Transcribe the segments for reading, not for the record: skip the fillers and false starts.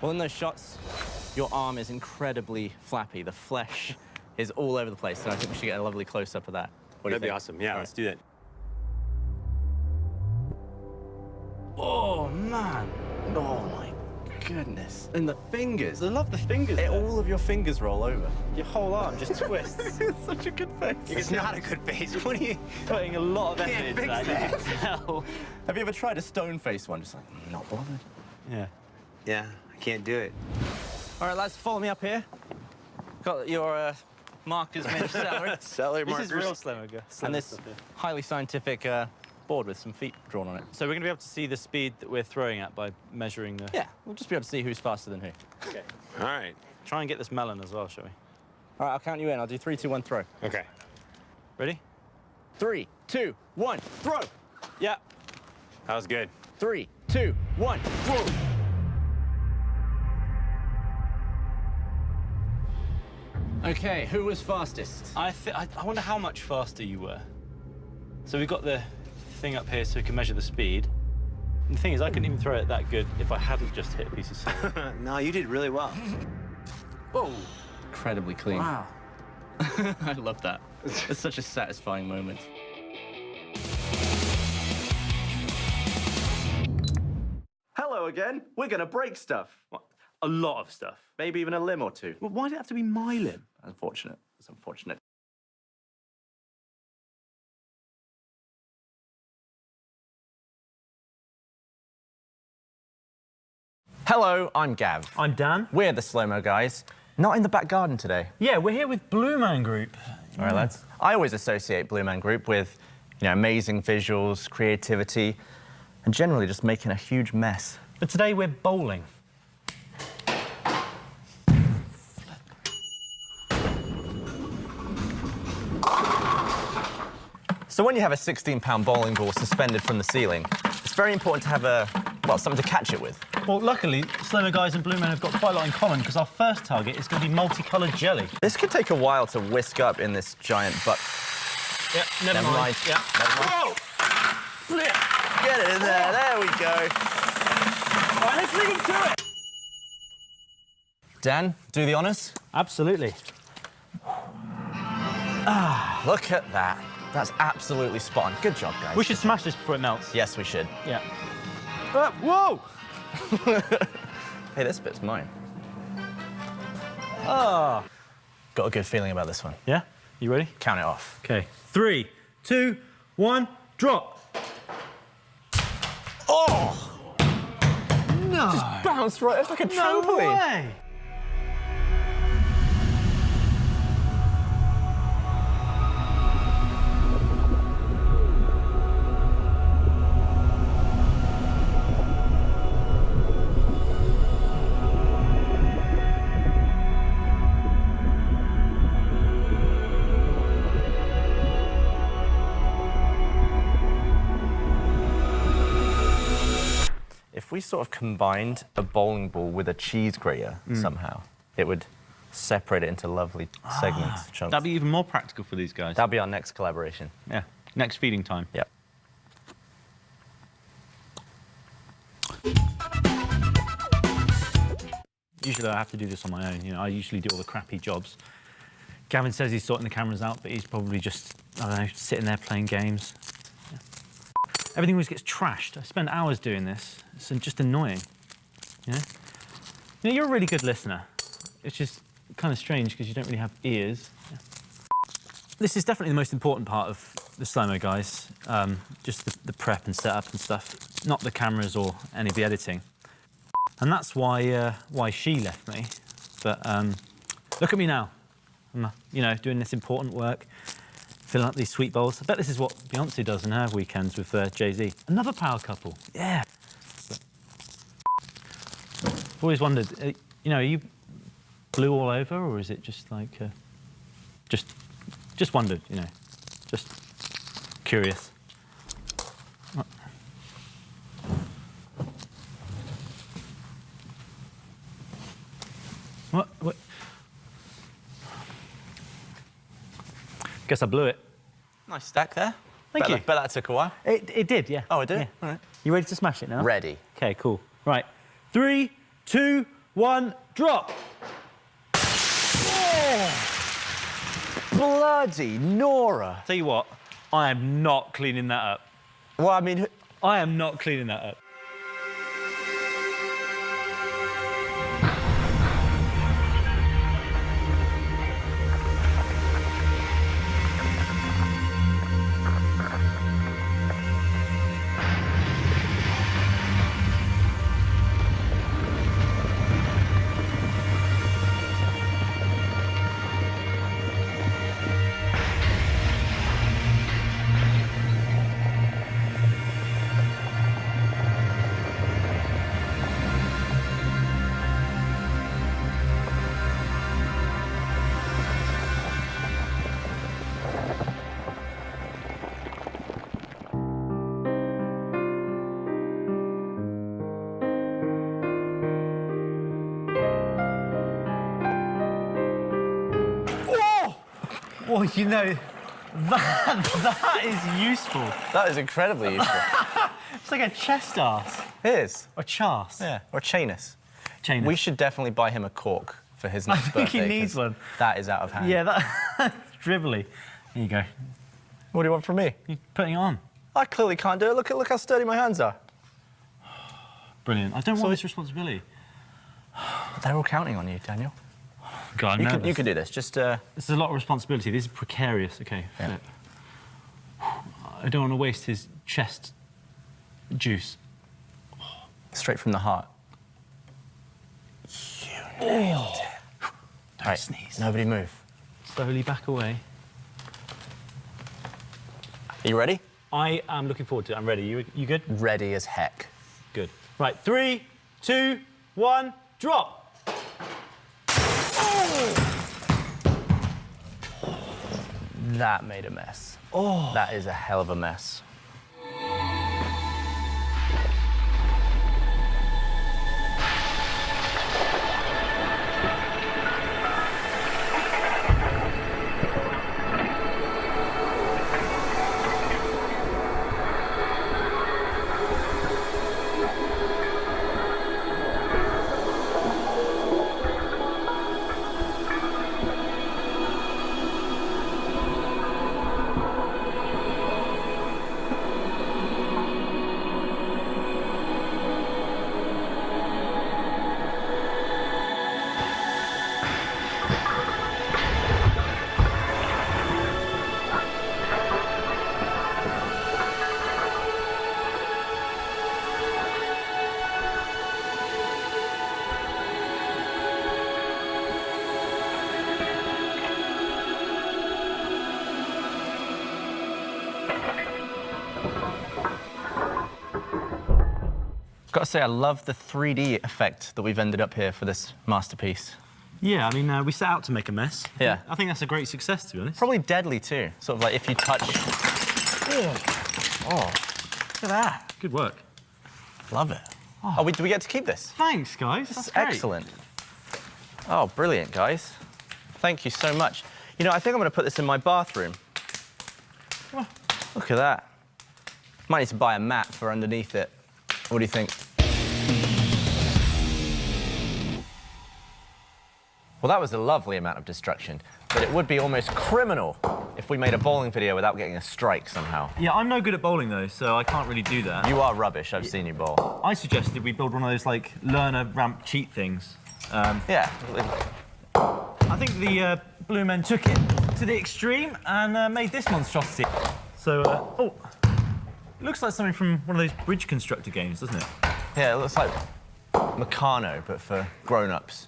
Well, in those shots, your arm is incredibly flappy. The flesh is all over the place, so I think we should get a lovely close-up of that. What do you That'd be think? awesome. Yeah, let's do that. Oh, man. Oh, my goodness. And the fingers. I love the fingers. All of your fingers roll over. Your whole arm just twists. It's such a good face. It's not a good face. What are you putting a lot of effort into that? You can tell. Have you ever tried a stone face one? Just like, not bothered. Yeah. Yeah, I can't do it. All right, lads, follow me up here. Got your markers made of celery. Celery This markers. is real Slowmo Guys. And this highly scientific board with some feet drawn on it. So we're going to be able to see the speed that we're throwing at by measuring the... Yeah, we'll just be able to see who's faster than who. Okay. All right. Try and get this melon as well, shall we? All right, I'll count you in. I'll do 3, 2, 1, throw. Okay. Ready? 3, 2, 1, throw. Yeah. That was good. 3, 2, 1, throw. Okay, who was fastest? I wonder how much faster you were. So we've got the thing up here so we can measure the speed. And the thing is, I couldn't even throw it that good if I hadn't just hit a piece of celery. No, you did really well. Whoa. Incredibly clean. Wow. I love that. It's such a satisfying moment. Hello again. We're gonna break stuff. What? A lot of stuff. Maybe even a limb or two. Well, why did it have to be my limb? Unfortunate. It's unfortunate. Hello, I'm Gav. I'm Dan. We're the Slowmo Guys. Not in the back garden today. Yeah, we're here with Blue Man Group. All right, lads. I always associate Blue Man Group with, amazing visuals, creativity, and generally just making a huge mess. But today we're bowling. So when you have a 16-pound bowling ball suspended from the ceiling, it's very important to have something to catch it with. Well, luckily, Slowmo Guys and Blue Man have got quite a lot in common because our first target is going to be multicoloured jelly. This could take a while to whisk up in this giant butt. Yeah, never mind. Yeah. Never mind. Whoa! Flip! Get it in there. There we go. All right, let's leave him to it. Dan, do the honours. Absolutely. Look at that. That's absolutely spot on. Good job, guys. We should smash this before it melts. Yes, we should. Yeah. Whoa! Hey, this bit's mine. Ah. Got a good feeling about this one. Yeah? You ready? Count it off. Okay. 3, 2, 1, drop. Oh! No. Just bounced right. It's like a No trampoline. way. If we sort of combined a bowling ball with a cheese grater somehow, it would separate it into lovely segments, chunks. That'd be even more practical for these guys. That'll be our next collaboration. Yeah. Next feeding time. Yep. Usually I have to do this on my own. I usually do all the crappy jobs. Gavin says he's sorting the cameras out, but he's probably just, I don't know, sitting there playing games. Yeah. Everything always gets trashed. I spend hours doing this. It's just annoying. You're a really good listener. It's just kind of strange because you don't really have ears. Yeah. This is definitely the most important part of the Slowmo Guys, just the prep and setup and stuff, not the cameras or any of the editing. And that's why she left me. But look at me now. I'm, doing this important work, filling up these sweet bowls. I bet this is what Beyonce does in her weekends with Jay-Z. Another power couple. Yeah. But I've always wondered, are you blue all over, or is it just like, just wondered, just curious. What? Guess I blew it. Nice stack there. Thank you. Bet that took a while. It did, yeah. Oh, it did? Yeah. All right. You ready to smash it now? Ready. Okay, cool. Right. 3, 2, 1, drop. Bloody Nora. Tell you what, I am not cleaning that up. Well, I mean, I am not cleaning that up. Oh, you know, that is useful. that is incredibly useful. It's like a chest arse. It is. Or chas. Yeah, or Chanus. Chanus. We should definitely buy him a cork for his next birthday. I think he needs 'cause one. That is out of hand. Yeah, that's dribbly. Here you go. What do you want from me? You're putting it on. I clearly can't do it. Look how sturdy my hands are. Brilliant. I don't want this responsibility. They're all counting on you, Daniel. God, You could do this. Just This is a lot of responsibility. This is precarious. OK, flip. I don't want to waste his chest juice. straight from the heart. You nailed it. Don't sneeze. Nobody move. Slowly back away. Are you ready? I am looking forward to it. I'm ready. You good? Ready as heck. Good. Right, 3, 2, 1, drop. That made a mess. Oh. That is a hell of a mess. Got to say, I love the 3D effect that we've ended up here for this masterpiece. Yeah, I mean, we set out to make a mess. Yeah. I think that's a great success, to be honest. Probably deadly too. Sort of like if you touch. Oh, look at that. Good work. Love it. Oh, do we get to keep this? Thanks, guys. That's great. Excellent. Oh, brilliant, guys. Thank you so much. You know, I think I'm going to put this in my bathroom. Oh, look at that. Might need to buy a mat for underneath it. What do you think? Well, that was a lovely amount of destruction, but it would be almost criminal if we made a bowling video without getting a strike somehow. Yeah, I'm no good at bowling, though, so I can't really do that. You are rubbish. I've seen you bowl. I suggested we build one of those, like, learner ramp cheat things. Yeah. I think the Blue Men took it to the extreme and made this monstrosity. So, oh, it looks like something from one of those bridge constructor games, doesn't it? Yeah, it looks like Meccano, but for grown-ups.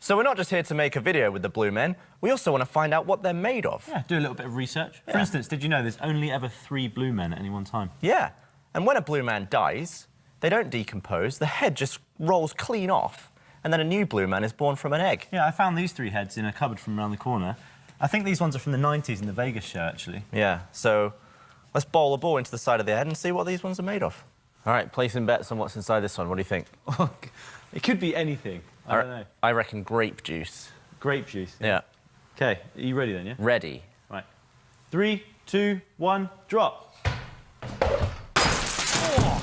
So we're not just here to make a video with the Blue Men, we also want to find out what they're made of. Yeah, do a little bit of research. Yeah. For instance, did you know there's only ever 3 Blue Men at any one time? Yeah, and when a Blue Man dies, they don't decompose, the head just rolls clean off, and then a new Blue Man is born from an egg. Yeah, I found these 3 heads in a cupboard from around the corner. I think these ones are from the 90s in the Vegas show, actually. Yeah, so let's bowl a ball into the side of the head and see what these ones are made of. All right, placing bets on what's inside this one. What do you think? It could be anything. I don't know. I reckon grape juice. Grape juice. Yeah. OK, are you ready then, yeah? Ready. Right. 3, 2, 1, drop. Oh,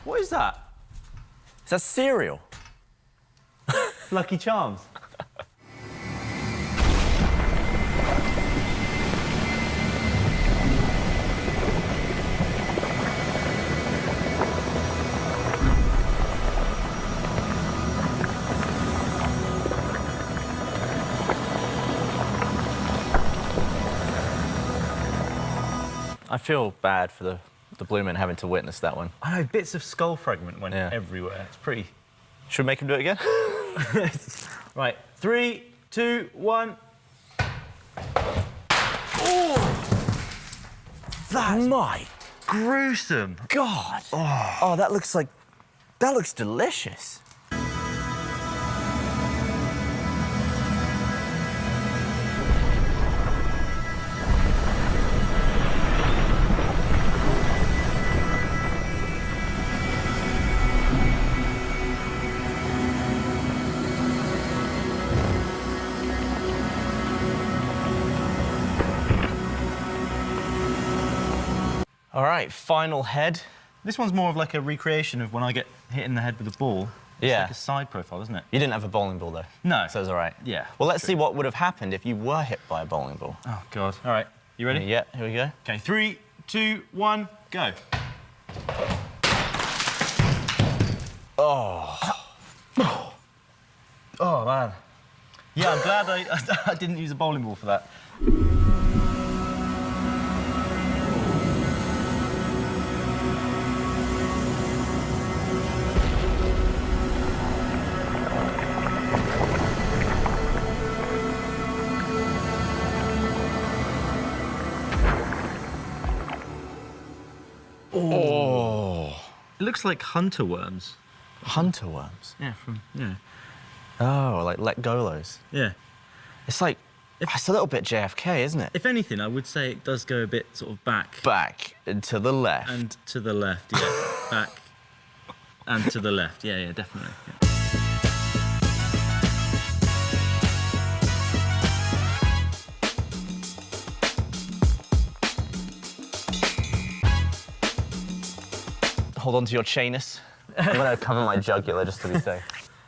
what is that? Is that cereal? Lucky Charms. I feel bad for the blue men having to witness that one. I know, bits of skull fragment went everywhere. It's pretty... Should we make him do it again? Right, 3, 2, 1. That's my Gruesome. God. Oh, that looks delicious. All right, final head. This one's more of like a recreation of when I get hit in the head with a ball. It's Yeah. like a side profile, isn't it? You didn't have a bowling ball, though. No. So it's all right. Yeah. Well, let's see what would have happened if you were hit by a bowling ball. Oh, God. All right, you ready? Yeah, here we go. Okay, 3, 2, 1, go. Oh, man. Yeah, I'm glad I didn't use a bowling ball for that. It looks like hunter worms. Hunter worms. Yeah, yeah. Oh, like let golos. Yeah. It's like, it's a little bit JFK, isn't it? If anything, I would say it does go a bit sort of back. Back and to the left. And to the left, yeah. Back and to the left. Yeah, yeah, definitely. Yeah. Hold on to your chainus. I'm gonna cover my jugular just to be safe.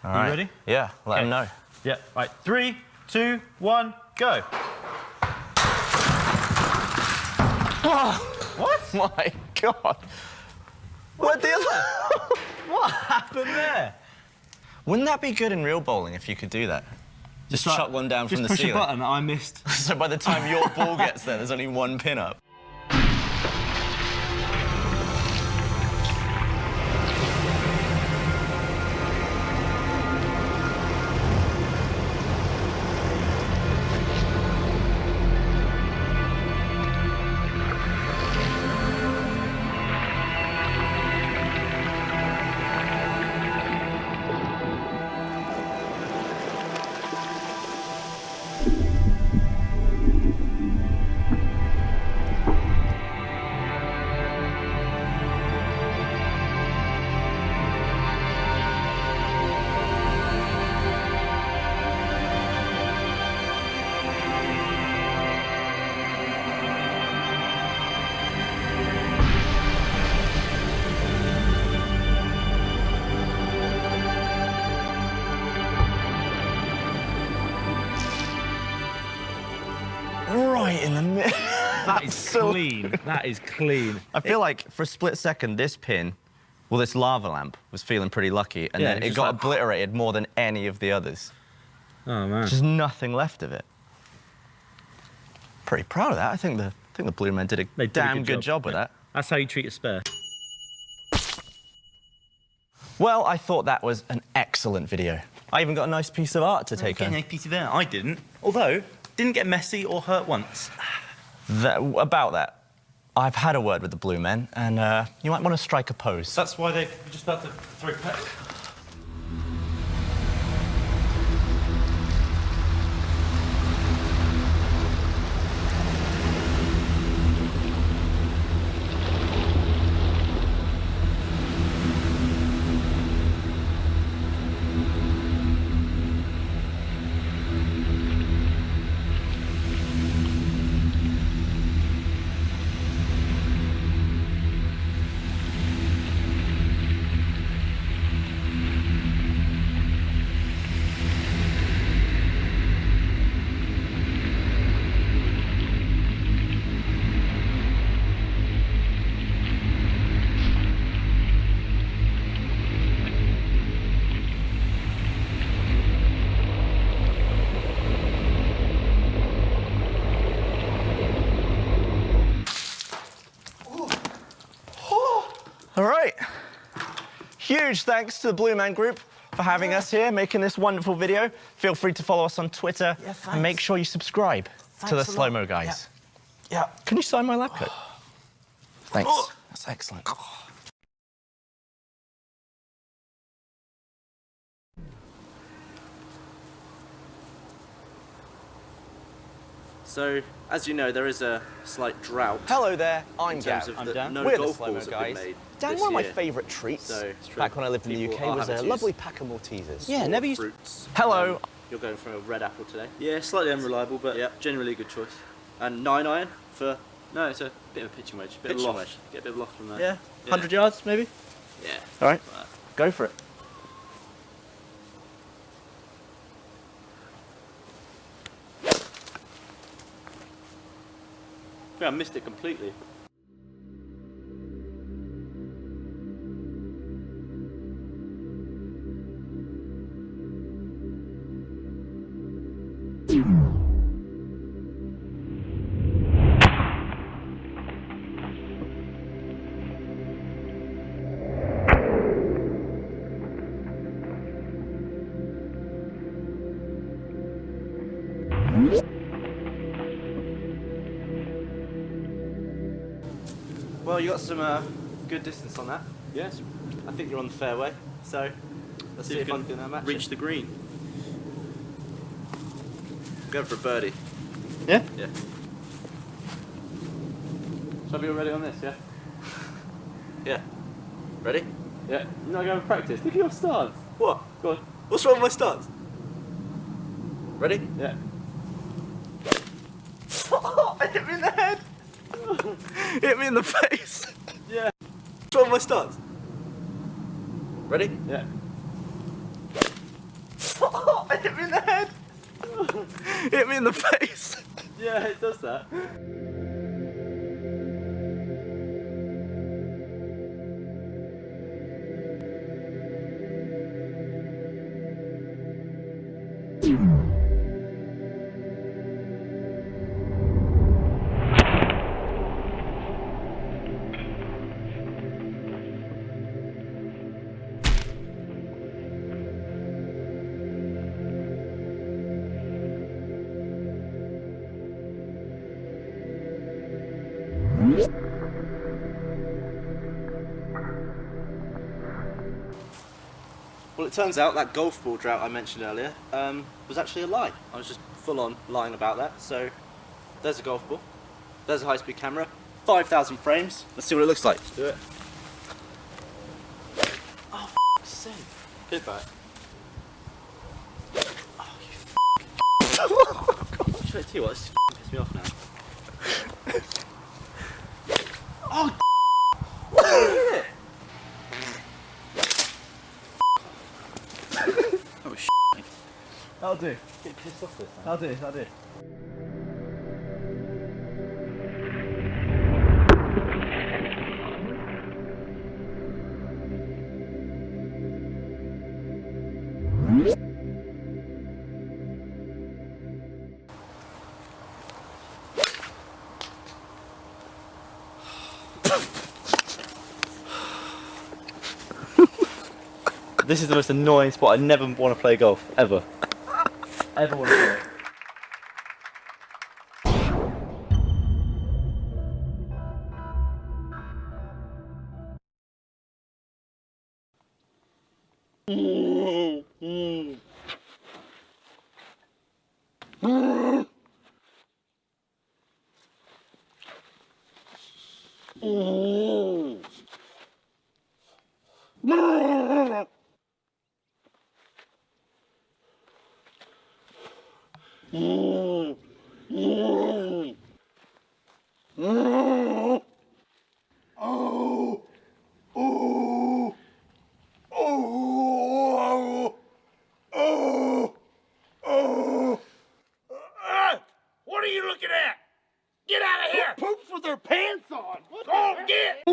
All right. You ready? Yeah, let him know. Yeah, right. 3, 2, 1, go. What? My God. What the other? What happened there? Wouldn't that be good in real bowling if you could do that? Just like- chuck one down from the Just push ceiling. a button that I missed. So by the time your ball gets there, there's only one pin up. Right in the middle. That is clean. That is clean. I feel like for a split second, this pin, well, this lava lamp was feeling pretty lucky, and Yeah, then it's it just got like- obliterated more than any of the others. Oh, man. There's nothing left of it. Pretty proud of that. I think the Blue Men did a They did a damn good job with that. That's how you treat a spare. Well, I thought that was an excellent video. I even got a nice piece of art to take Getting home. a piece of air. I didn't. Although, didn't get messy or hurt once. About that, I've had a word with the Blue Men, and you might want to strike a pose. That's why they're just about to throw pets. All right. Huge thanks to the Blue Man Group for having us here, making this wonderful video. Feel free to follow us on Twitter and make sure you subscribe to the Slowmo Guys. Yeah. Can you sign my lab coat? Thanks. That's excellent. So, as you know, there is a slight drought. Hello there, I'm in terms Gav. of the no We're the golf Slowmo balls have Guys. been made Dan, this one of my year. favourite treats So, it's true. back when I lived in the People UK are was a having to lovely use pack of Maltesers. smaller never used. fruits. Hello. You're going for a red apple today. Yeah, slightly unreliable, but generally a good choice. And 9 iron for no, it's a bit of a pitching wedge. Bit of loft. Wedge. Get a bit of loft from there. Yeah. 100 yards maybe. Yeah. All right. Go for it. Yeah, I missed it completely. Well, you got some good distance on that. Yes. I think you're on the fairway. So let's see if I can match reach the green. Go for a birdie. Yeah? Yeah. Shall I be all ready on this, yeah? Yeah. Ready? Yeah. You're not going to practice. Look at your stance. What? Go on. What's wrong with my stance? Ready? Yeah. Hit me in the head! Hit me in the face! Yeah. What's wrong with my stance? Ready? Yeah. Hit me in the head! Hit me in the face! Yeah, it does that. Well, it turns out that golf ball drought I mentioned earlier was actually a lie. I was just full on lying about that. So there's a golf ball, there's a high-speed camera, 5,000 frames. Let's see what it looks like. Do it. Oh, f***'s sake. Put it back. Oh, you f***. Should I tell you what, this f***ing pissed me off now. Oh, hit it. Oh, shit. That'll do. Get pissed off this time. That'll do. That'll do. This is the most annoying spot. I never want to play golf, ever. Ever want to play it. What are you looking at? Get out of here! Who poops with their pants on? Go get!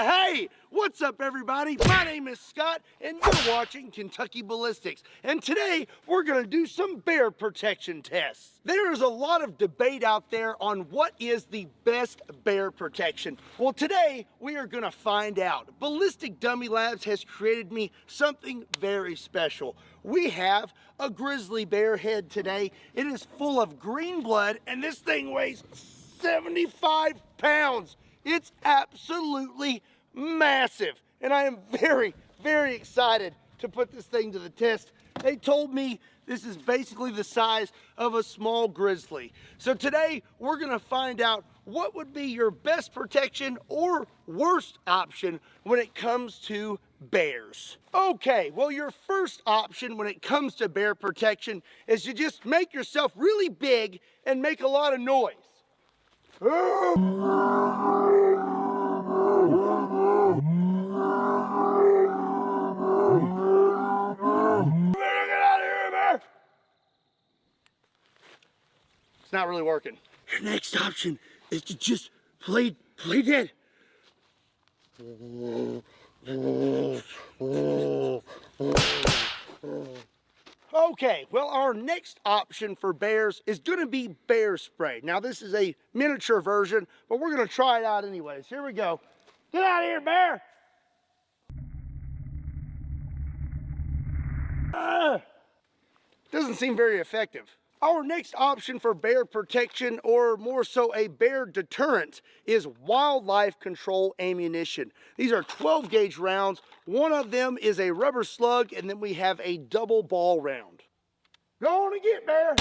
Hey, What's up, everybody? My name is Scott, and you're watching Kentucky Balistics. And today, we're gonna do some bear protection tests. There is a lot of debate out there on what is the best bear protection. Well, today, we are gonna find out. Ballistic Dummy Labs has created me something very special. We have a grizzly bear head today. It is full of green blood, and this thing weighs 75 pounds. It's absolutely massive, and I am very, very excited to put this thing to the test. They told me this is basically the size of a small grizzly. So today we're gonna find out what would be your best protection or worst option when it comes to bears. Okay, well, your first option when it comes to bear protection is to just make yourself really big and make a lot of noise. It's not really working. Your next option is to just play dead. Okay, well, our next option for bears is gonna be bear spray. Now, this is a miniature version, but we're gonna try it out anyways. Here we go. Get out of here, bear! Doesn't seem very effective. Our next option for bear protection, or more so a bear deterrent, is wildlife control ammunition. These are 12 gauge rounds. One of them is a rubber slug, and then we have a double ball round. Go on and get, bear!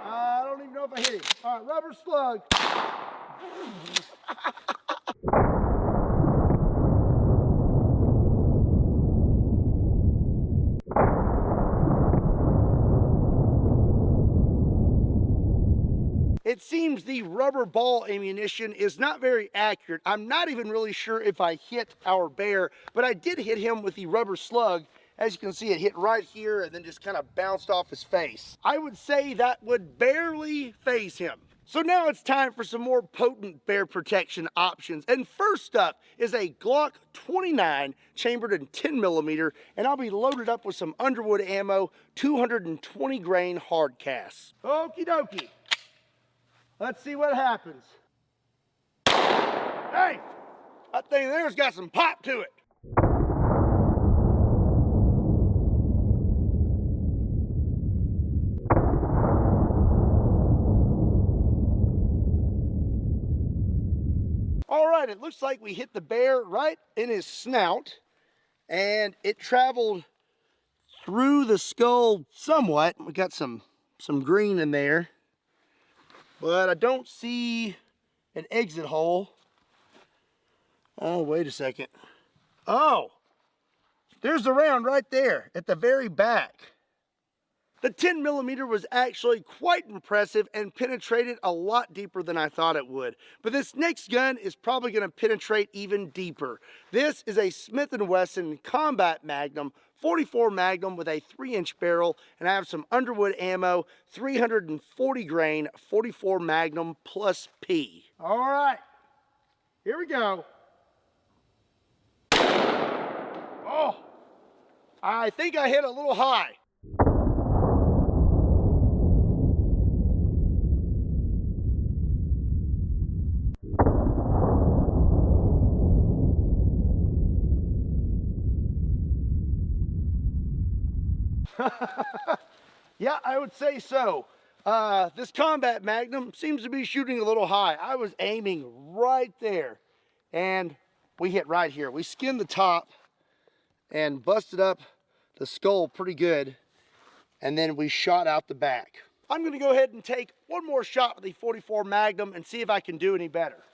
I don't even know if I hit him. All right, rubber slug. It seems the rubber ball ammunition is not very accurate. I'm not even really sure if I hit our bear, but I did hit him with the rubber slug. As you can see, it hit right here and then just kind of bounced off his face. I would say that would barely faze him. So now it's time for some more potent bear protection options. And first up is a Glock 29 chambered in 10mm, and I'll be loaded up with some Underwood ammo, 220 grain hard casts. Okie dokie. Let's see what happens. Hey, that thing there's got some pop to it. All right, it looks like we hit the bear right in his snout, and it traveled through the skull somewhat. We got some green in there, but I don't see an exit hole. Oh, wait a second. Oh, there's the round right there at the very back. The 10mm was actually quite impressive and penetrated a lot deeper than I thought it would. But this next gun is probably going to penetrate even deeper. This is a Smith & Wesson Combat Magnum, 44 Magnum with a 3-inch barrel, and I have some Underwood ammo, 340 grain, 44 Magnum plus P. All right, here we go. Oh, I think I hit a little high. Yeah, I would say so. This Combat Magnum seems to be shooting a little high. I was aiming right there, and we hit right here. We skinned the top and busted up the skull pretty good, and then we shot out the back. I'm gonna go ahead and take one more shot with the 44 Magnum and see if I can do any better.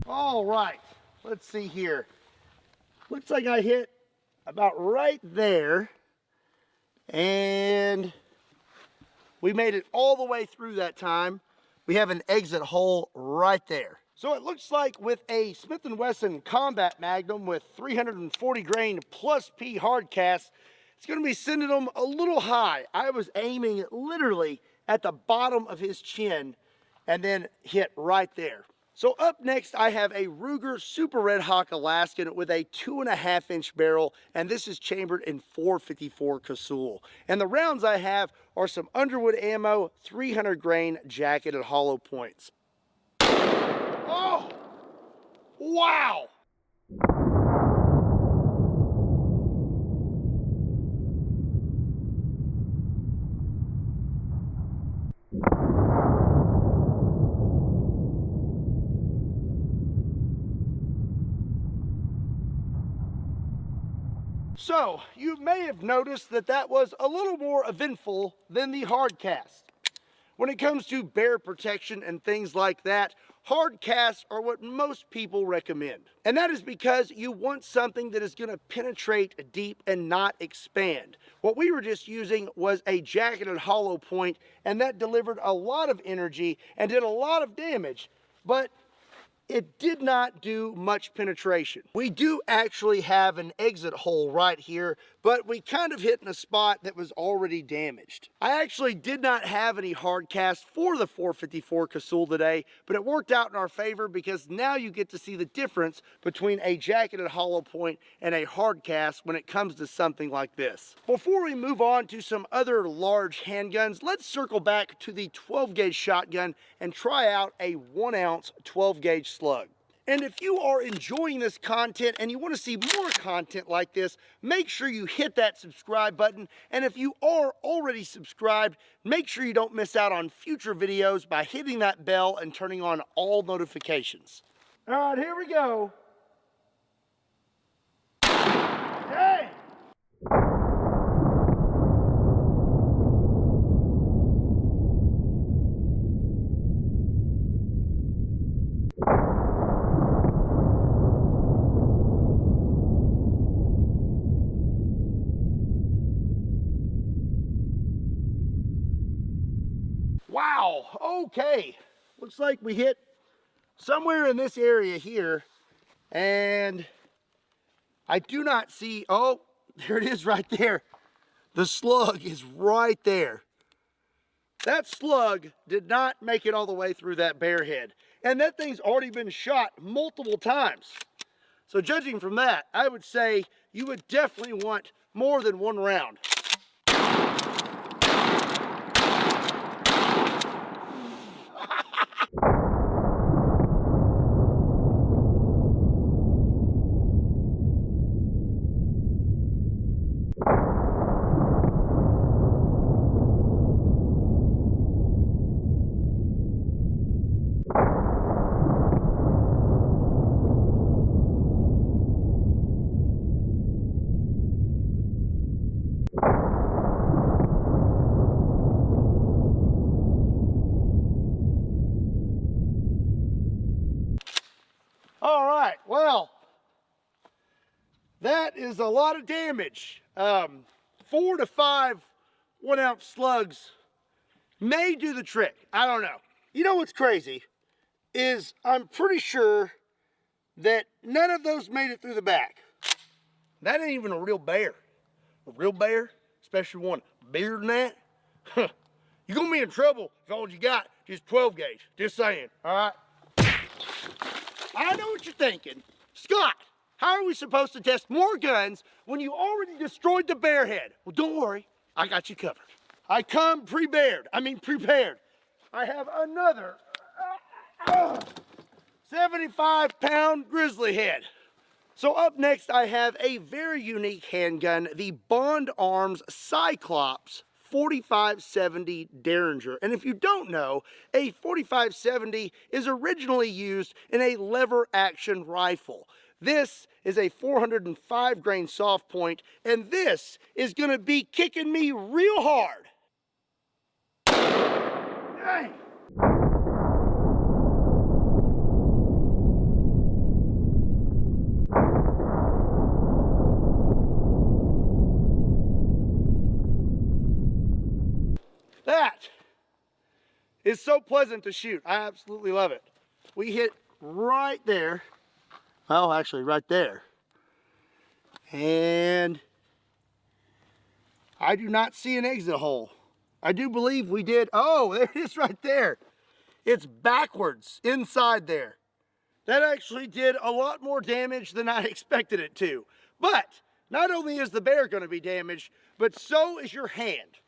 All right, let's see here. Looks like I hit about right there, and we made it all the way through that time. we have an exit hole right there. So it looks like with a Smith & Wesson Combat Magnum with 340 grain plus P hard cast, it's going to be sending them a little high. I was aiming literally at the bottom of his chin and then hit right there. So up next, I have a Ruger Super Red Hawk Alaskan with a 2.5-inch barrel, and this is chambered in 454 Casull. And the rounds I have are some Underwood ammo, 300 grain jacketed hollow points. Oh, wow. So, you may have noticed that that was a little more eventful than the hard cast. When it comes to bear protection and things like that, hard casts are what most people recommend. And that is because you want something that is going to penetrate deep and not expand. What we were just using was a jacketed hollow point, and that delivered a lot of energy and did a lot of damage, but it did not do much penetration. We do actually have an exit hole right here, but we kind of hit in a spot that was already damaged. I actually did not have any hard cast for the 454 Casull today, but it worked out in our favor because now you get to see the difference between a jacketed hollow point and a hard cast when it comes to something like this. Before we move on to some other large handguns, let's circle back to the 12 gauge shotgun and try out a 1 ounce 12 gauge slug. And if you are enjoying this content and you want to see more content like this, make sure you hit that subscribe button. And if you are already subscribed, make sure you don't miss out on future videos by hitting that bell and turning on all notifications. All right, here we go. Hey! Wow, okay. Looks like we hit somewhere in this area here, and I do not see, oh, there it is right there. The slug is right there. That slug did not make it all the way through that bear head, and that thing's already been shot multiple times. So judging from that, I would say you would definitely want more than one round. All right, well, that is a lot of damage. 4 to 5 1 ounce slugs may do the trick. I don't know. You know what's crazy is I'm pretty sure that none of those made it through the back. That ain't even a real bear. A real bear, especially one bigger than that, you're gonna be in trouble if all you got is 12 gauge. Just saying, all right? I know what you're thinking. Scott, how are we supposed to test more guns when you already destroyed the bear head? Well, don't worry, I got you covered. I come prepared. I have another 75-pound grizzly head. So up next, I have a very unique handgun, the Bond Arms Cyclops 4570 Derringer. And if you don't know, a 4570 is originally used in a lever action rifle. This is a 405 grain soft point, and this is gonna be kicking me real hard. Dang. That is so pleasant to shoot. I absolutely love it. We hit right there. Oh, actually right there. And I do not see an exit hole. I do believe we did. Oh, there it is right there. It's backwards inside there. That actually did a lot more damage than I expected it to. But not only is the bear going to be damaged, but so is your hand.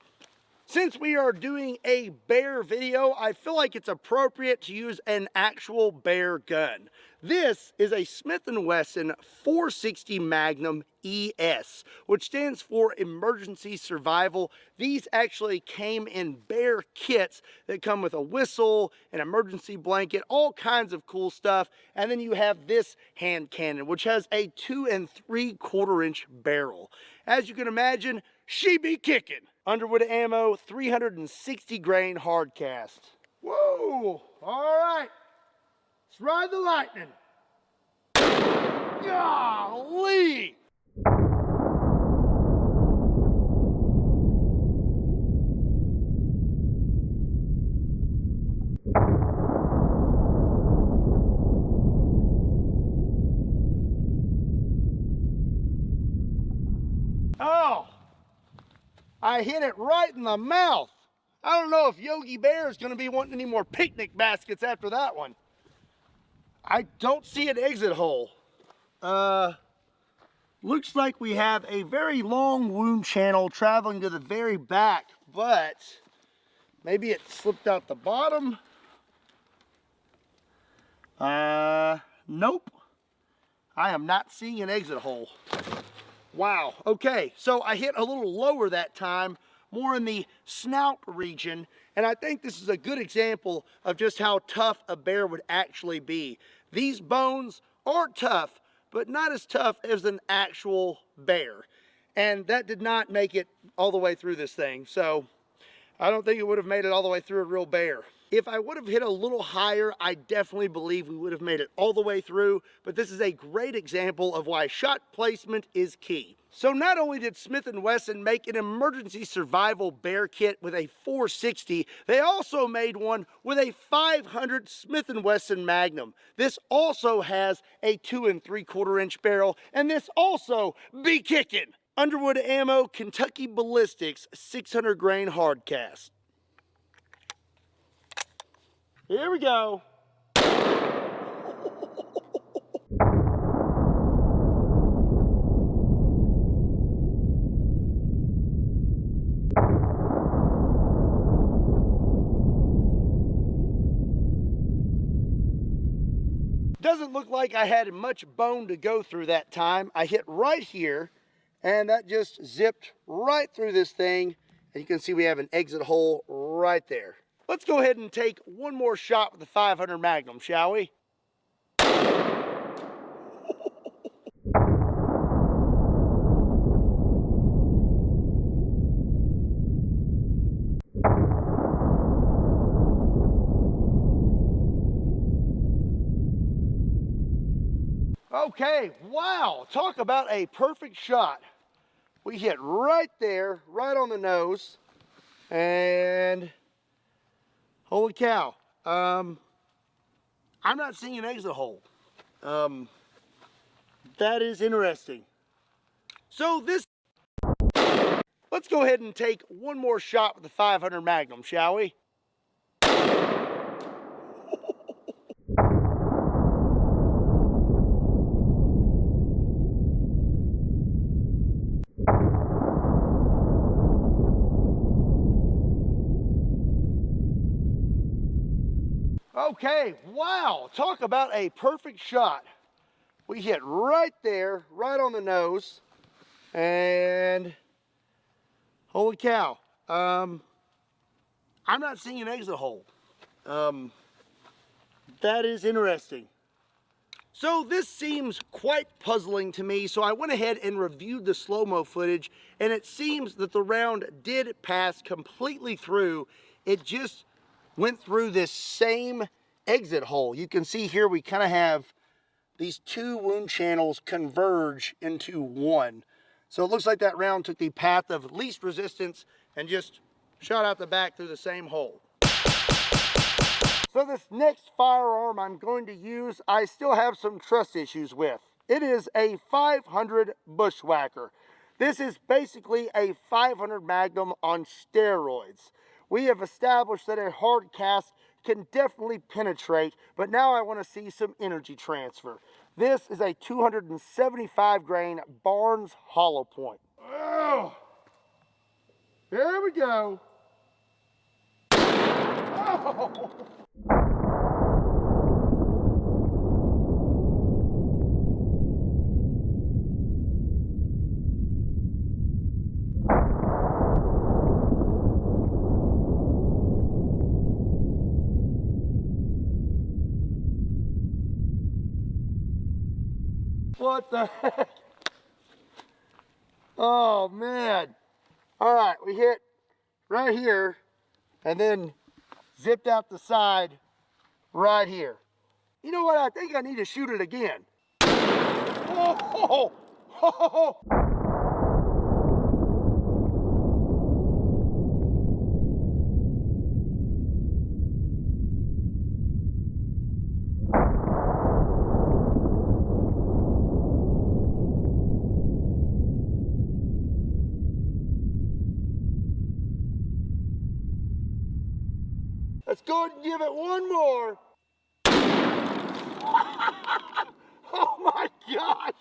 Since we are doing a bear video, I feel like it's appropriate to use an actual bear gun. This is a Smith & Wesson 460 Magnum ES, which stands for Emergency Survival. These actually came in bear kits that come with a whistle, an emergency blanket, all kinds of cool stuff. And then you have this hand cannon, which has a 2 3/4 inch barrel. As you can imagine, she be kicking. Underwood ammo, 360 grain hard cast. Whoa, all right, let's ride the lightning. Golly! Oh! I hit it right in the mouth. I don't know if Yogi Bear is going to be wanting any more picnic baskets after that one. I don't see an exit hole. Looks like we have a very long wound channel traveling to the very back, but maybe it slipped out the bottom. Nope. I am not seeing an exit hole. Wow, okay, so I hit a little lower that time, more in the snout region, and I think this is a good example of just how tough a bear would actually be. These bones are tough, but not as tough as an actual bear. And that did not make it all the way through this thing, so I don't think it would have made it all the way through a real bear. If I would have hit a little higher, I definitely believe we would have made it all the way through, but this is a great example of why shot placement is key. So not only did Smith & Wesson make an emergency survival bear kit with a 460, they also made one with a 500 Smith & Wesson Magnum. This also has a 2 3/4 inch barrel, and this also be kicking. Underwood ammo, Kentucky Balistics, 600 grain hard cast. Here we go. Doesn't look like I had much bone to go through that time. I hit right here, and that just zipped right through this thing. And you can see we have an exit hole right there. Let's go ahead and take one more shot with the 500 Magnum, shall we? Okay, wow, talk about a perfect shot. We hit right there, right on the nose, and holy cow, I'm not seeing an exit hole. That is interesting. So let's go ahead and take one more shot with the 500 Magnum, shall we? Okay, wow, talk about a perfect shot. We hit right there, right on the nose, and holy cow, I'm not seeing an exit hole. That is interesting. So this seems quite puzzling to me, so I went ahead and reviewed the slow-mo footage, and it seems that the round did pass completely through. It just went through this same exit hole. You can see here we kind of have these two wound channels converge into one. So it looks like that round took the path of least resistance and just shot out the back through the same hole. So this next firearm I'm going to use, I still have some trust issues with. It is a 500 Bushwhacker. This is basically a 500 Magnum on steroids. We have established that a hard cast can definitely penetrate, but now I want to see some energy transfer. This is a 275 grain Barnes hollow point. Oh, there we go. Oh. What the heck? Oh man. All right, we hit right here and then zipped out the side right here. You know what? I think I need to shoot it again. Oh, oh, oh. Let's go ahead and give it one more. Oh my gosh.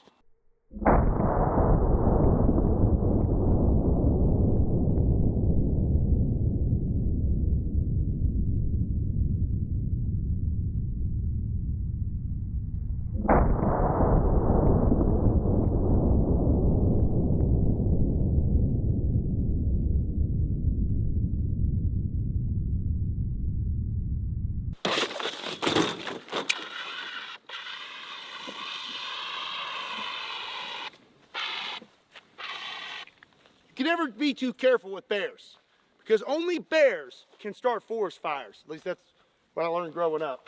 You can never be too careful with bears, because only bears can start forest fires. At least that's what I learned growing up.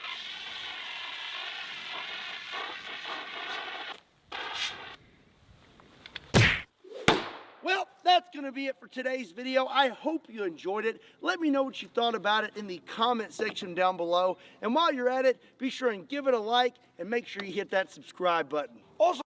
Well, that's going to be it for today's video. I hope you enjoyed it. Let me know what you thought about it in the comment section down below. And while you're at it, be sure and give it a like and make sure you hit that subscribe button. Also,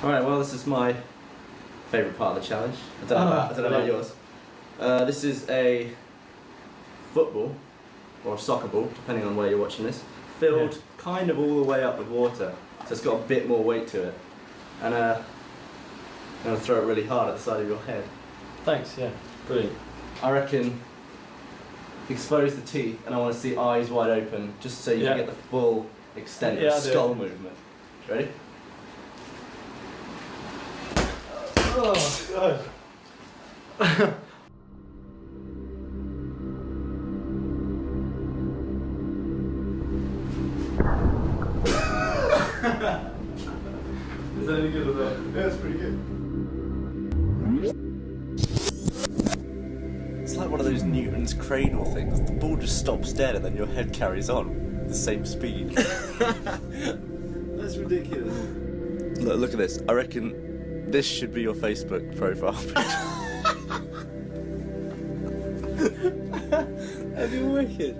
Alright, well, this is my favourite part of the challenge. I don't know about yours. This is a football, or a soccer ball, depending on where you're watching this, filled kind of all the way up with water. So it's got a bit more weight to it. And I'm going to throw it really hard at the side of your head. Thanks, yeah. Brilliant. I reckon expose the teeth, and I want to see eyes wide open, just so you can get the full extent of skull movement. Ready? Oh, God. Is that any good or not? Yeah, it's pretty good. It's like one of those Newton's cradle things. The ball just stops dead and then your head carries on at the same speed. That's ridiculous. Look at this. I reckon this should be your Facebook profile picture. That'd be wicked.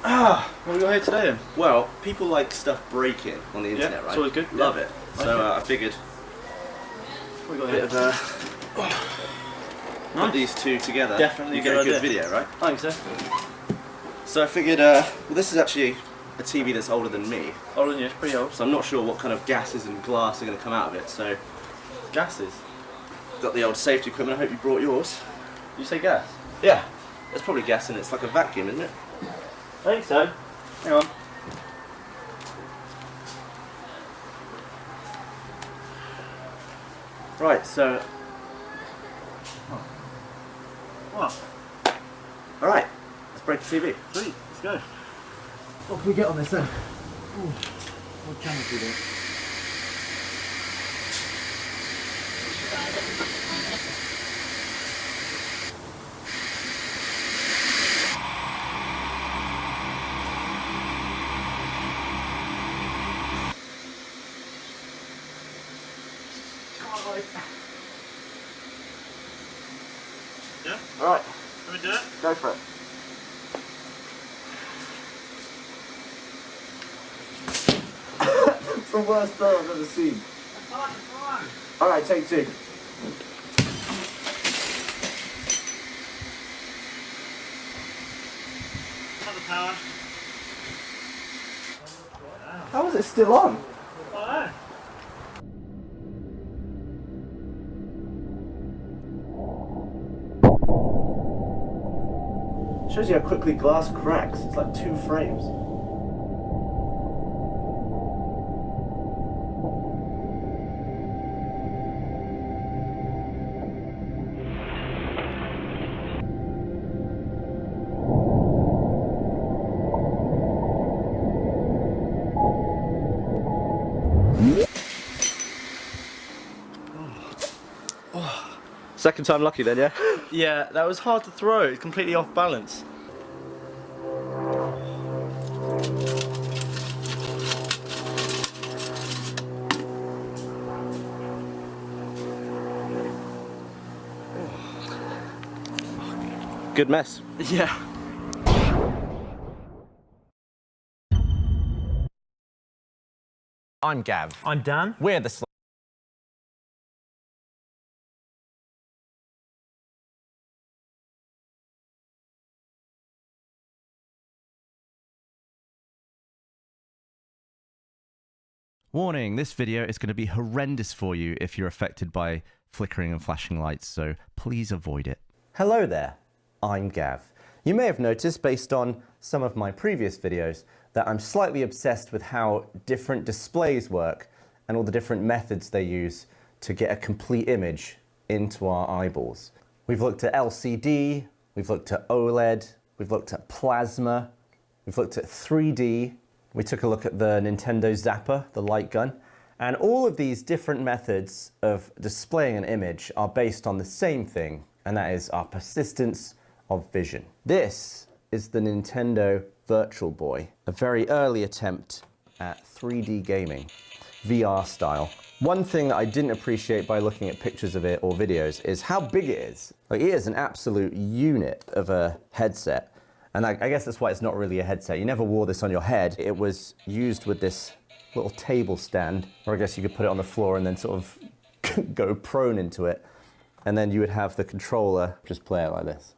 What have we got here today then? Well, people like stuff breaking on the internet, right? It's always good. Love it. So I figured What we got a bit here? of put these two together. Definitely you get a good video, right? I think so. So I figured, well, this is actually a TV that's older than me. Older than you, it's pretty old. So I'm not sure what kind of gases and glass are going to come out of it. So Gases? got the old safety equipment. I hope you brought yours. You say gas? Yeah. There's probably gas in it. It's like a vacuum, isn't it? I think so. Hang on. Right, so... What? Alright, let's break the TV. Sweet, let's go. What can we get on this then? What camera do you do? Yeah? Alright, Can we do it? go for it. It's the worst throw I've ever seen. Alright, take two. Another power. How is it still on? Oh, Shows you how quickly glass cracks. It's like 2 frames. Second time lucky then, yeah? Yeah, that was hard to throw. It's completely off balance. Good mess. Yeah. I'm Gav. I'm Dan. We're the Warning, this video is going to be horrendous for you if you're affected by flickering and flashing lights, so please avoid it. Hello there, I'm Gav. You may have noticed, based on some of my previous videos, that I'm slightly obsessed with how different displays work and all the different methods they use to get a complete image into our eyeballs. We've looked at LCD, we've looked at OLED, we've looked at plasma, we've looked at 3D, we took a look at the Nintendo Zapper, the light gun, and all of these different methods of displaying an image are based on the same thing, and that is our persistence of vision. This is the Nintendo Virtual Boy, a very early attempt at 3D gaming, VR style. One thing that I didn't appreciate by looking at pictures of it or videos is how big it is. Like, it is an absolute unit of a headset. And I guess that's why it's not really a headset. You never wore this on your head. It was used with this little table stand, or I guess you could put it on the floor and then sort of go prone into it. And then you would have the controller just play it like this.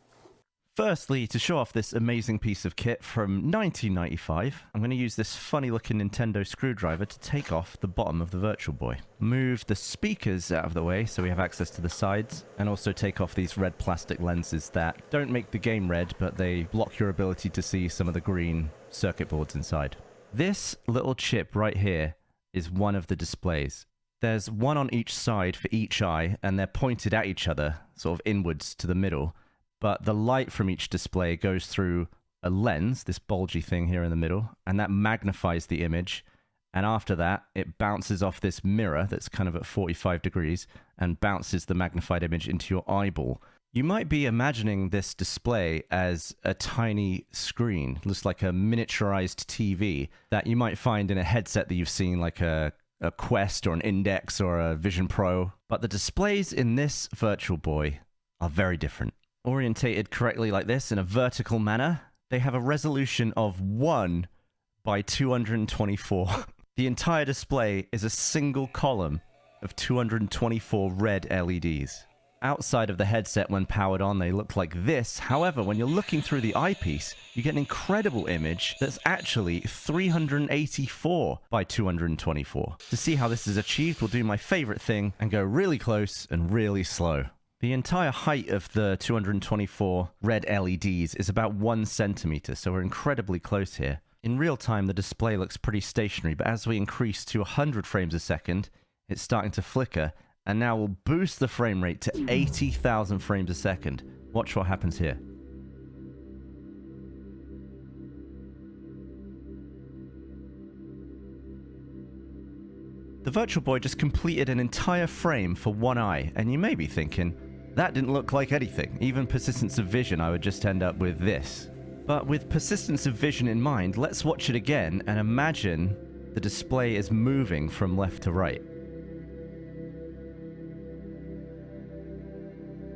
Firstly, to show off this amazing piece of kit from 1995, I'm going to use this funny looking Nintendo screwdriver to take off the bottom of the Virtual Boy. Move the speakers out of the way so we have access to the sides, and also take off these red plastic lenses that don't make the game red, but they block your ability to see some of the green circuit boards inside. This little chip right here is one of the displays. There's one on each side for each eye, and they're pointed at each other, sort of inwards to the middle. But the light from each display goes through a lens, this bulgy thing here in the middle, and that magnifies the image. And after that, it bounces off this mirror that's kind of at 45 degrees and bounces the magnified image into your eyeball. You might be imagining this display as a tiny screen, looks like a miniaturized TV that you might find in a headset that you've seen, like a Quest or an Index or a Vision Pro. But the displays in this Virtual Boy are very different. Orientated correctly like this in a vertical manner, they have a resolution of 1 by 224. The entire display is a single column of 224 red LEDs. Outside of the headset, when powered on, they look like this. However, when you're looking through the eyepiece, you get an incredible image that's actually 384 by 224. To see how this is achieved, we'll do my favorite thing and go really close and really slow. The entire height of the 224 red LEDs is about 1 centimeter, so we're incredibly close here. In real time, the display looks pretty stationary, but as we increase to 100 frames a second, it's starting to flicker, and now we'll boost the frame rate to 80,000 frames a second. Watch what happens here. The Virtual Boy just completed an entire frame for one eye, and you may be thinking, that didn't look like anything. Even persistence of vision, I would just end up with this. But with persistence of vision in mind, let's watch it again and imagine the display is moving from left to right.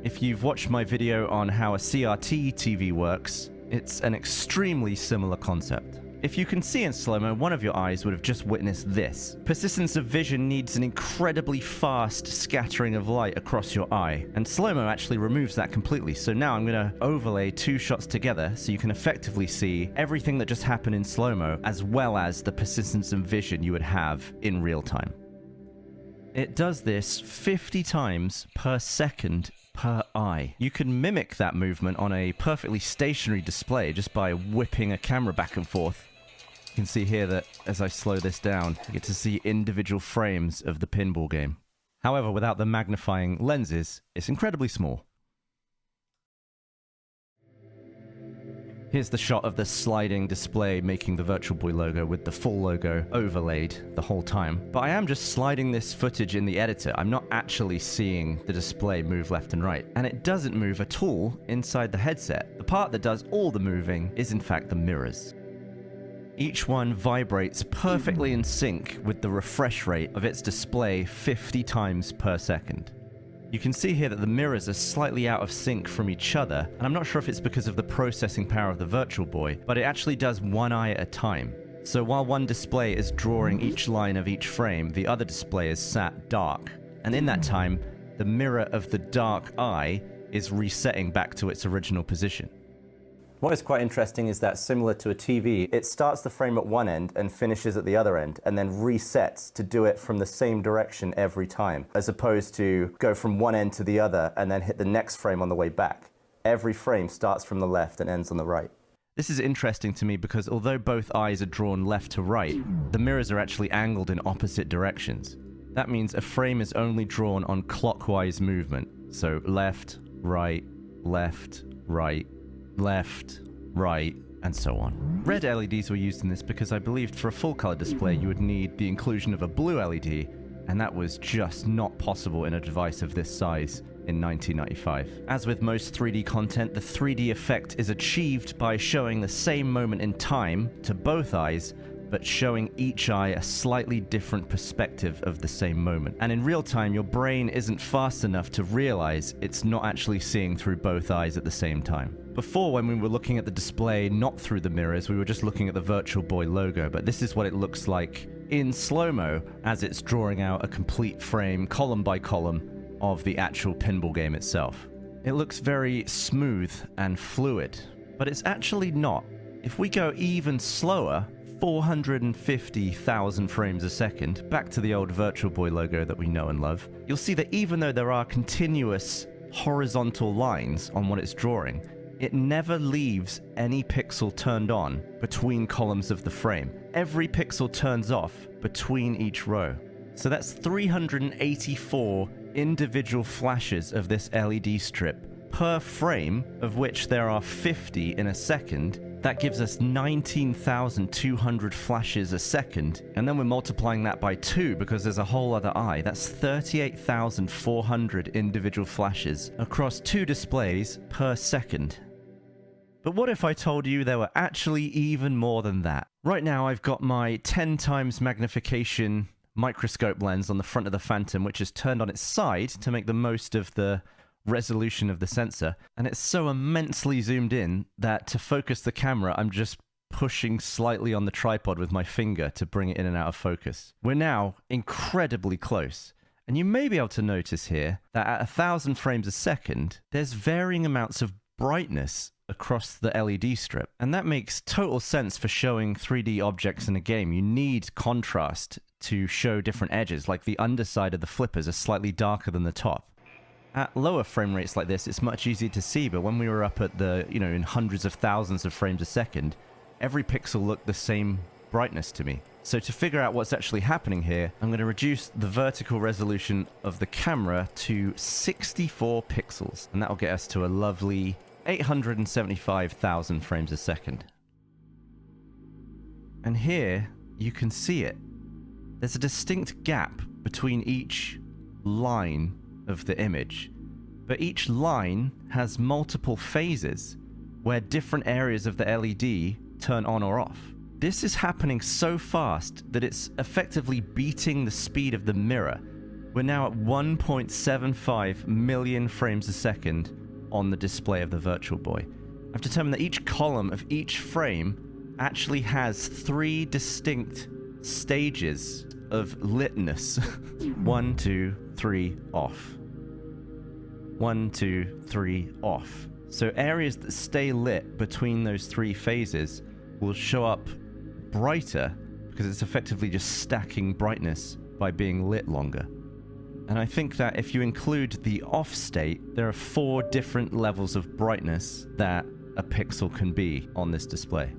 If you've watched my video on how a CRT TV works, it's an extremely similar concept. If you can see in slow-mo, one of your eyes would have just witnessed this. Persistence of vision needs an incredibly fast scattering of light across your eye, and slow-mo actually removes that completely. So now I'm going to overlay two shots together so you can effectively see everything that just happened in slow-mo, as well as the persistence of vision you would have in real time. It does this 50 times per second per eye. You can mimic that movement on a perfectly stationary display just by whipping a camera back and forth. You can see here that as I slow this down, you get to see individual frames of the pinball game. However, without the magnifying lenses, it's incredibly small. Here's the shot of the sliding display making the Virtual Boy logo with the full logo overlaid the whole time. But I am just sliding this footage in the editor. I'm not actually seeing the display move left and right. And it doesn't move at all inside the headset. The part that does all the moving is in fact the mirrors. Each one vibrates perfectly in sync with the refresh rate of its display 50 times per second. You can see here that the mirrors are slightly out of sync from each other, and I'm not sure if it's because of the processing power of the Virtual Boy, but it actually does one eye at a time. So while one display is drawing each line of each frame, the other display is sat dark. And in that time, the mirror of the dark eye is resetting back to its original position. What is quite interesting is that, similar to a TV, it starts the frame at one end and finishes at the other end, and then resets to do it from the same direction every time, as opposed to go from one end to the other and then hit the next frame on the way back. Every frame starts from the left and ends on the right. This is interesting to me because although both eyes are drawn left to right, the mirrors are actually angled in opposite directions. That means a frame is only drawn on clockwise movement, so left, right, left, right, left, right, and so on. Red LEDs were used in this because I believed for a full color display you would need the inclusion of a blue LED, and that was just not possible in a device of this size in 1995. As with most 3D content, the 3D effect is achieved by showing the same moment in time to both eyes, but showing each eye a slightly different perspective of the same moment. And in real time, your brain isn't fast enough to realize it's not actually seeing through both eyes at the same time. Before, when we were looking at the display not through the mirrors, we were just looking at the Virtual Boy logo, but this is what it looks like in slow-mo as it's drawing out a complete frame, column by column, of the actual pinball game itself. It looks very smooth and fluid, but it's actually not. If we go even slower, 450,000 frames a second, back to the old Virtual Boy logo that we know and love, you'll see that even though there are continuous horizontal lines on what it's drawing, it never leaves any pixel turned on between columns of the frame. Every pixel turns off between each row. So that's 384 individual flashes of this LED strip per frame, of which there are 50 in a second. That gives us 19,200 flashes a second, and then we're multiplying that by 2 because there's a whole other eye. That's 38,400 individual flashes across 2 displays per second. But what if I told you there were actually even more than that? Right now I've got my 10 times magnification microscope lens on the front of the Phantom, which is turned on its side to make the most of the resolution of the sensor, and it's so immensely zoomed in that to focus the camera I'm just pushing slightly on the tripod with my finger to bring it in and out of focus. We're now incredibly close, and you may be able to notice here that at 1,000 frames a second there's varying amounts of brightness across the LED strip, and that makes total sense for showing 3D objects in a game. You need contrast to show different edges, like the underside of the flippers are slightly darker than the top. At lower frame rates like this, it's much easier to see, but when we were up at the, in hundreds of thousands of frames a second, every pixel looked the same brightness to me. So to figure out what's actually happening here, I'm going to reduce the vertical resolution of the camera to 64 pixels, and that will get us to a lovely 875,000 frames a second. And here you can see it. There's a distinct gap between each line of the image, but each line has multiple phases where different areas of the LED turn on or off. This is happening so fast that it's effectively beating the speed of the mirror. We're now at 1.75 million frames a second on the display of the Virtual Boy. I've determined that each column of each frame actually has 3 distinct stages of litness. 1, 2, 3, off. 1, 2, 3, off. So areas that stay lit between those 3 phases will show up brighter because it's effectively just stacking brightness by being lit longer. And I think that if you include the off state, there are 4 different levels of brightness that a pixel can be on this display.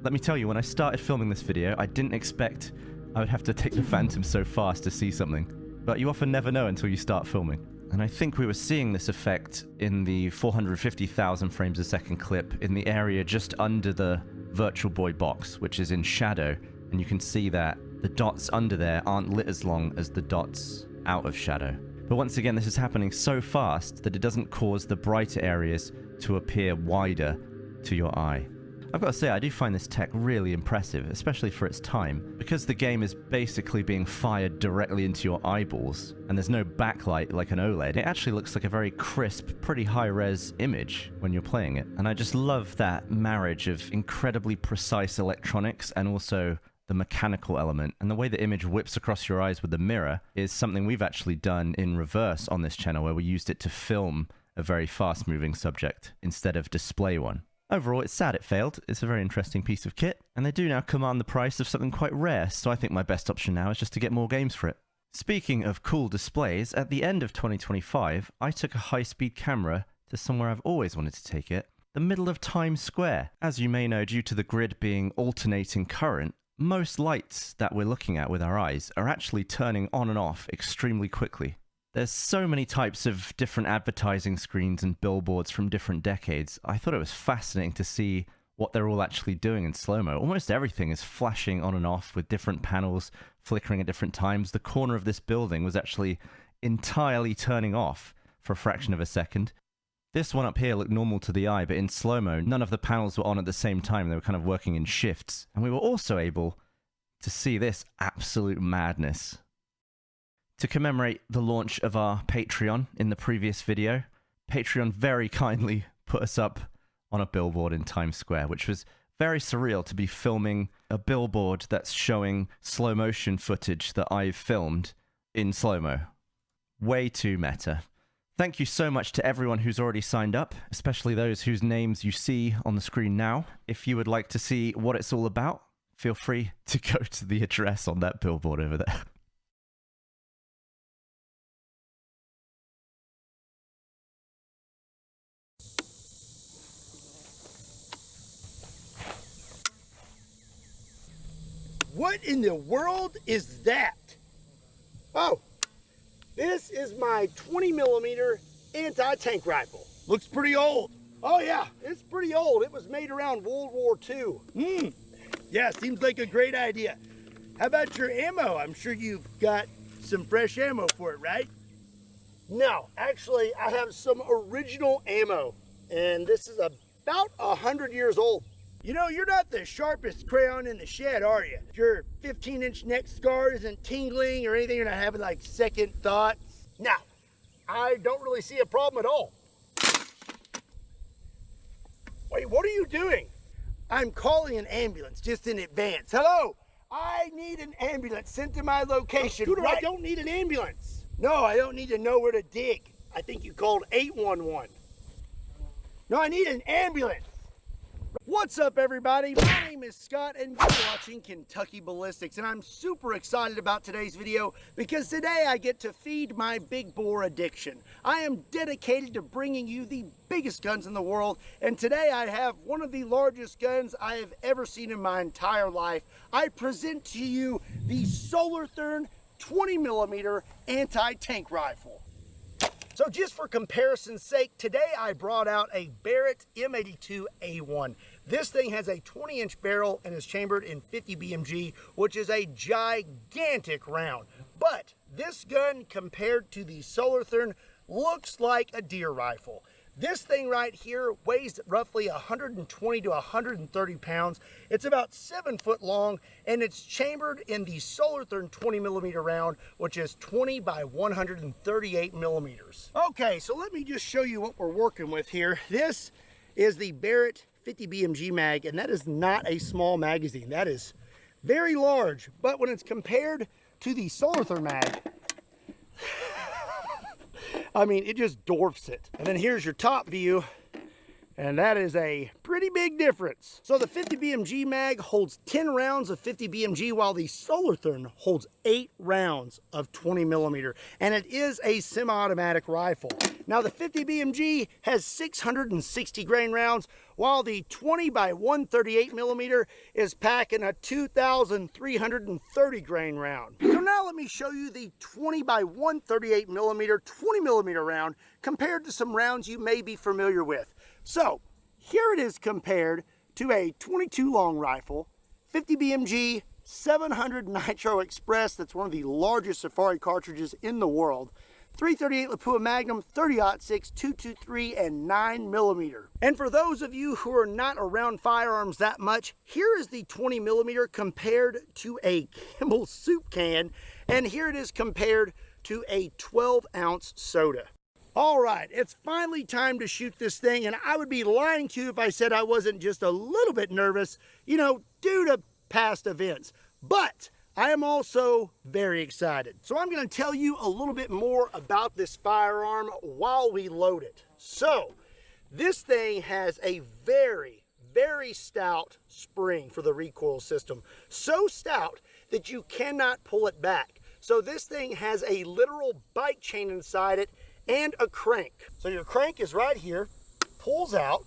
Let me tell you, when I started filming this video, I didn't expect I would have to take the Phantom so fast to see something. But you often never know until you start filming. And I think we were seeing this effect in the 450,000 frames a second clip in the area just under the Virtual Boy box, which is in shadow, and you can see that the dots under there aren't lit as long as the dots out of shadow. But once again, this is happening so fast that it doesn't cause the brighter areas to appear wider to your eye. I've got to say, I do find this tech really impressive, especially for its time. Because the game is basically being fired directly into your eyeballs, and there's no backlight like an OLED, it actually looks like a very crisp, pretty high-res image when you're playing it. And I just love that marriage of incredibly precise electronics and also the mechanical element. And the way the image whips across your eyes with the mirror is something we've actually done in reverse on this channel, where we used it to film a very fast-moving subject instead of display one. Overall, it's sad it failed. It's a very interesting piece of kit, and they do now command the price of something quite rare, so I think my best option now is just to get more games for it. Speaking of cool displays, at the end of 2025, I took a high-speed camera to somewhere I've always wanted to take it, the middle of Times Square. As you may know, due to the grid being alternating current, most lights that we're looking at with our eyes are actually turning on and off extremely quickly. There's so many types of different advertising screens and billboards from different decades. I thought it was fascinating to see what they're all actually doing in slow-mo. Almost everything is flashing on and off with different panels flickering at different times. The corner of this building was actually entirely turning off for a fraction of a second. This one up here looked normal to the eye, but in slow-mo, none of the panels were on at the same time. They were kind of working in shifts. And we were also able to see this absolute madness. To commemorate the launch of our Patreon in the previous video, Patreon very kindly put us up on a billboard in Times Square, which was very surreal to be filming a billboard that's showing slow motion footage that I've filmed in slow-mo. Way too meta. Thank you so much to everyone who's already signed up, especially those whose names you see on the screen now. If you would like to see what it's all about, feel free to go to the address on that billboard over there. What in the world is that? Oh, this is my 20mm anti-tank rifle. Looks pretty old. Oh yeah, it's pretty old. It was made around World War II. Yeah, seems like a great idea. How about your ammo? I'm sure you've got some fresh ammo for it, right? No, actually, I have some original ammo, and this is about 100 years old. You know, you're not the sharpest crayon in the shed, are you? Your 15-inch neck scar isn't tingling or anything. You're not having like second thoughts. No, I don't really see a problem at all. Wait, what are you doing? I'm calling an ambulance just in advance. Hello, I need an ambulance sent to my location. Scooter, right? I don't need an ambulance. No, I don't need to know where to dig. I think you called 811. No, I need an ambulance. What? What's up, everybody? My name is Scott and you're watching Kentucky Ballistics, and I'm super excited about today's video because today I get to feed my big bore addiction. I am dedicated to bringing you the biggest guns in the world, and today I have one of the largest guns I have ever seen in my entire life. I present to you the Solarthurn 20mm anti-tank rifle. So just for comparison's sake, today I brought out a Barrett M82A1. This thing has a 20-inch barrel and is chambered in 50 BMG, which is a gigantic round. But this gun, compared to the Solarthurn, looks like a deer rifle. This thing right here weighs roughly 120 to 130 pounds. It's about 7 foot long, and it's chambered in the Solarthurn 20mm round, which is 20 by 138 millimeters. Okay, so let me just show you what we're working with here. This is the Barrett 50 BMG mag, and that is not a small magazine. That is very large, but when it's compared to the Solarthurn mag, I mean, it just dwarfs it. And then here's your top view, and that is a pretty big difference. So the 50 BMG mag holds 10 rounds of 50 BMG, while the Solarthurn holds 8 rounds of 20mm, and it is a semi-automatic rifle. Now the 50 BMG has 660 grain rounds, while the 20 by 138mm is packing a 2,330 grain round. So now let me show you the 20 by 138mm 20mm round compared to some rounds you may be familiar with. So here it is compared to a 22 long rifle, 50 BMG 700 Nitro Express, that's one of the largest safari cartridges in the world, 338 Lapua Magnum, 30-06, 223, and 9mm. And for those of you who are not around firearms that much, here is the 20mm compared to a Kimmel soup can, and here it is compared to a 12-ounce soda. All right, it's finally time to shoot this thing, and I would be lying to you if I said I wasn't just a little bit nervous, you know, due to past events. But I am also very excited. So I'm going to tell you a little bit more about this firearm while we load it. So this thing has a very, very stout spring for the recoil system. So stout that you cannot pull it back. So this thing has a literal bike chain inside it and a crank. So your crank is right here, pulls out,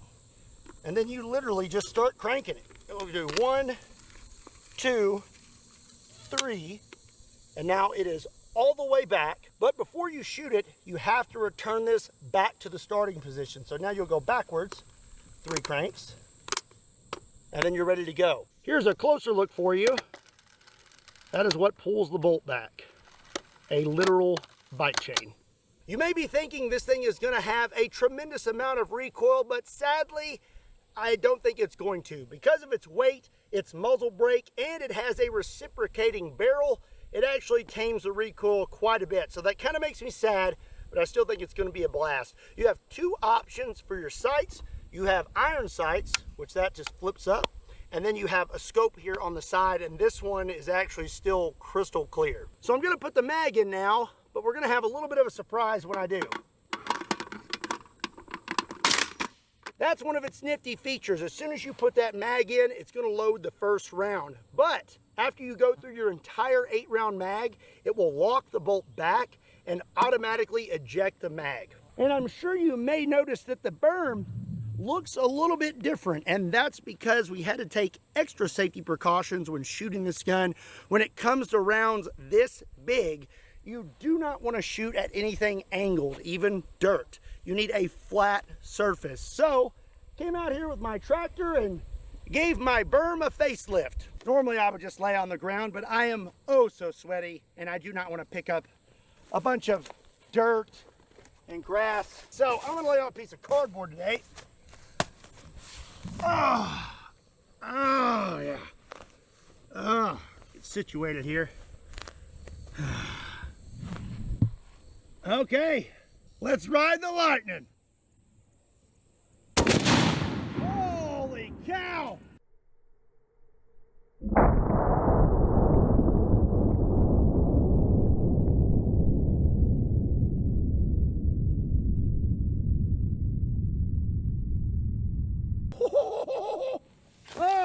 and then you literally just start cranking it. It'll do 1, 2, 3, and now it is all the way back. But before you shoot it, you have to return this back to the starting position. So now you'll go backwards, 3 cranks, and then you're ready to go. Here's a closer look for you. That is what pulls the bolt back, a literal bike chain. You may be thinking this thing is going to have a tremendous amount of recoil, but sadly, I don't think it's going to. Because of its weight, its muzzle brake, and it has a reciprocating barrel, it actually tames the recoil quite a bit. So that kind of makes me sad, but I still think it's going to be a blast. You have 2 options for your sights. You have iron sights, which that just flips up, and then you have a scope here on the side, and this one is actually still crystal clear. So I'm going to put the mag in now, but we're going to have a little bit of a surprise when I do. That's one of its nifty features. As soon as you put that mag in, it's going to load the first round. But after you go through your entire 8-round mag, it will lock the bolt back and automatically eject the mag. And I'm sure you may notice that the berm looks a little bit different, and that's because we had to take extra safety precautions when shooting this gun. When it comes to rounds this big, you do not want to shoot at anything angled, even dirt. You need a flat surface. So, came out here with my tractor and gave my berm a facelift. Normally I would just lay on the ground, but I am oh so sweaty, and I do not want to pick up a bunch of dirt and grass. So I'm going to lay on a piece of cardboard today. Oh yeah. Get situated here. Okay, let's ride the lightning. Holy cow!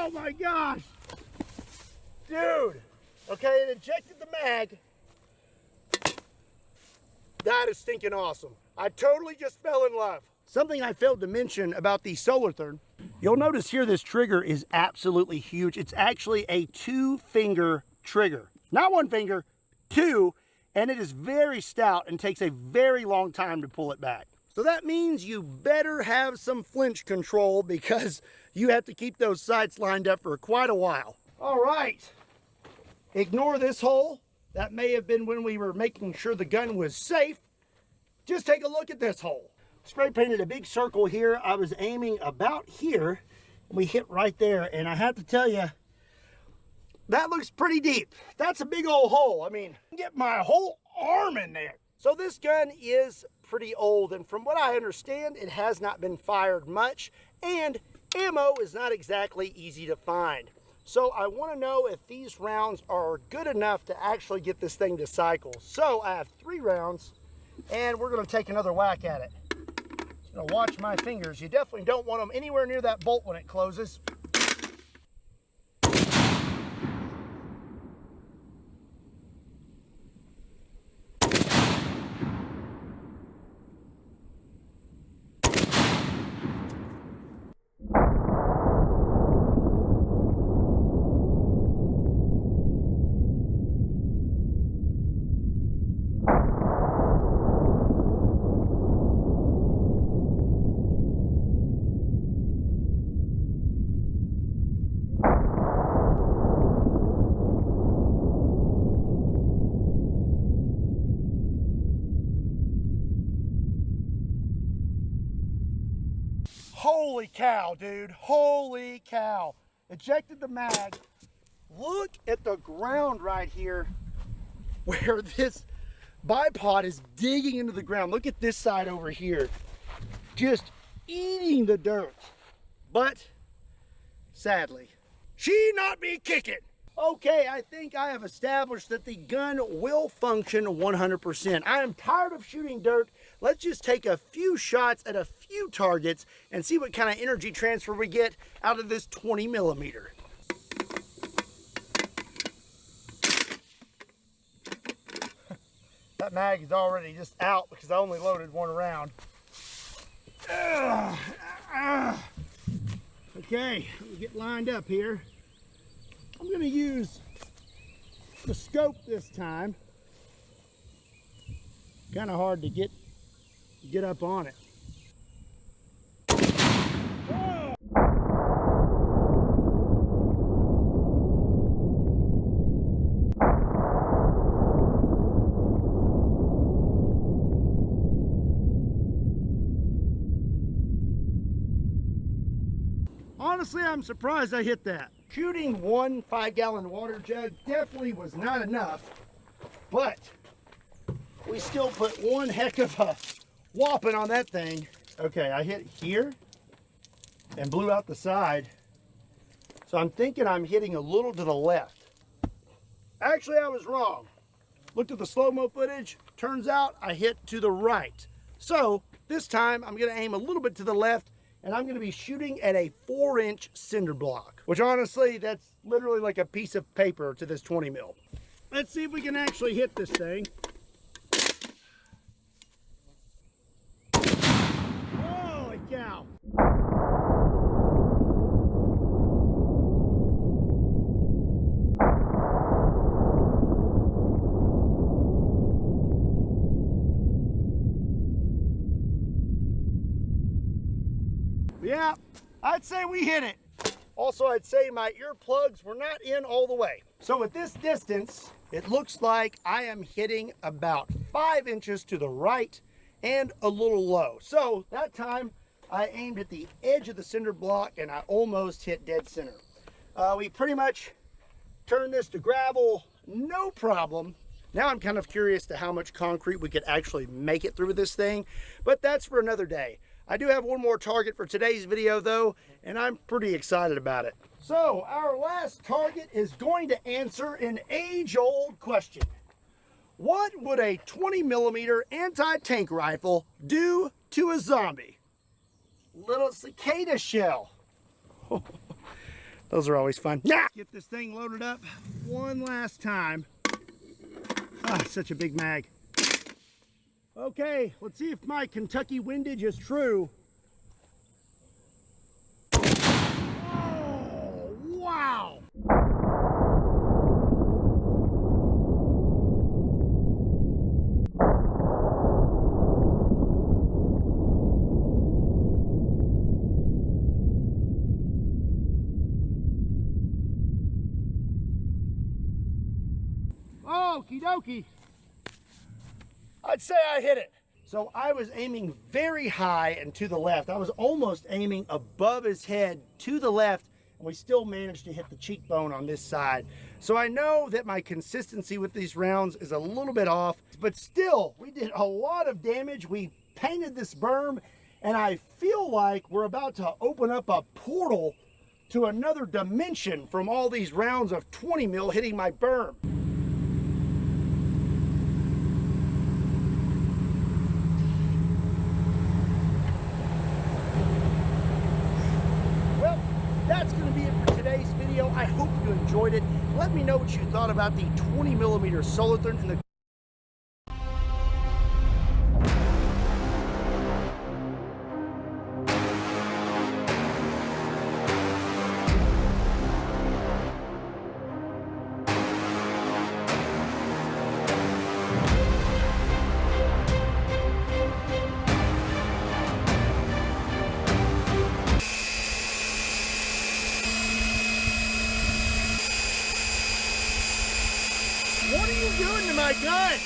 Oh my gosh. Dude. Okay, it ejected the mag. That is stinking awesome. I totally just fell in love. Something I failed to mention about the Solartherm, you'll notice here this trigger is absolutely huge. It's actually a 2-finger trigger. Not 1 finger, 2, and it is very stout and takes a very long time to pull it back. So that means you better have some flinch control because you have to keep those sights lined up for quite a while. All right, ignore this hole. That may have been when we were making sure the gun was safe. Just take a look at this hole. Spray painted a big circle here. I was aiming about here. We hit right there, and I have to tell you, that looks pretty deep. That's a big old hole. I mean, get my whole arm in there. So this gun is pretty old, and from what I understand, it has not been fired much, and ammo is not exactly easy to find. So I want to know if these rounds are good enough to actually get this thing to cycle. So I have 3 rounds, and we're going to take another whack at it. Just going to watch my fingers. You definitely don't want them anywhere near that bolt when it closes. Holy cow, dude. Holy cow. Ejected the mag. Look at the ground right here where this bipod is digging into the ground. Look at this side over here. Just eating the dirt. But sadly, she not be kicking. Okay, I think I have established that the gun will function 100%. I am tired of shooting dirt. Let's just take a few shots at a few targets and see what kind of energy transfer we get out of this 20 millimeter. That mag is already just out because I only loaded 1 round. Okay, let me get lined up here. I'm going to use the scope this time. Kind of hard to get up on it. Whoa. Honestly, I'm surprised I hit that. Shooting 1 5-gallon water jug definitely was not enough, but we still put one heck of a whopping on that thing. Okay, I hit here and blew out the side. So I'm thinking I'm hitting a little to the left. Actually, I was wrong. Looked at the slow-mo footage. Turns out I hit to the right. So this time I'm gonna aim a little bit to the left, and I'm gonna be shooting at a 4-inch cinder block, which honestly, that's literally like a piece of paper to this 20 mil. Let's see if we can actually hit this thing. Holy cow. Yeah, I'd say we hit it. Also, I'd say my earplugs were not in all the way. So at this distance, it looks like I am hitting about 5 inches to the right and a little low. So that time I aimed at the edge of the cinder block and I almost hit dead center. We pretty much turned this to gravel, no problem. Now I'm kind of curious to how much concrete we could actually make it through this thing, but that's for another day. I do have one more target for today's video though, and I'm pretty excited about it. So our last target is going to answer an age-old question. What would a 20 millimeter anti-tank rifle do to a zombie? Little cicada shell. Those are always fun. Yeah. Get this thing loaded up one last time. Ah, such a big mag. Okay, let's see if my Kentucky windage is true. Oh, wow. Okie dokie. I'd say I hit it. So I was aiming very high and to the left. I was almost aiming above his head to the left, and we still managed to hit the cheekbone on this side. So I know that my consistency with these rounds is a little bit off, but still, we did a lot of damage. We painted this berm, and I feel like we're about to open up a portal to another dimension from all these rounds of 20 mil hitting my berm. That's going to be it for today's video. I hope you enjoyed it. Let me know what you thought about the 20mm Solarthurn in the What are you doing to my gun?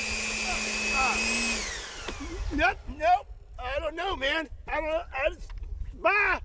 Nope. I don't know, man. I don't know. Bye.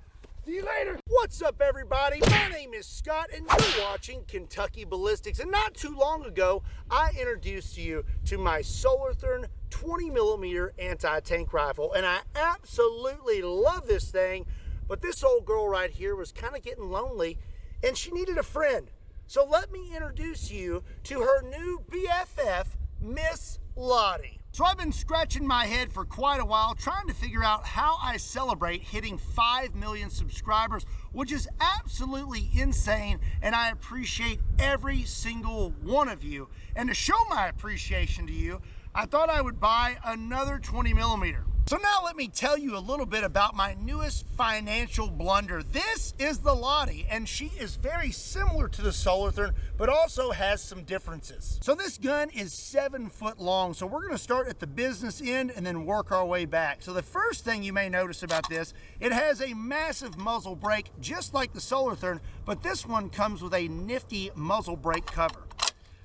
See you later. What's up, everybody? My name is Scott, and you're watching Kentucky Balistics. And not too long ago, I introduced you to my Solarthurn 20mm anti-tank rifle, and I absolutely love this thing. But this old girl right here was kind of getting lonely, and she needed a friend. So let me introduce you to her new BFF, Miss Lottie. So I've been scratching my head for quite a while trying to figure out how I celebrate hitting 5 million subscribers, which is absolutely insane, and I appreciate every single one of you. And to show my appreciation to you, I thought I would buy another 20mm. So now let me tell you a little bit about my newest financial blunder. This is the Lottie, and she is very similar to the Solarthurn, but also has some differences. So this gun is 7 foot long, so we're gonna start at the business end and then work our way back. So the first thing you may notice about this, it has a massive muzzle brake, just like the Solarthurn, but this one comes with a nifty muzzle brake cover.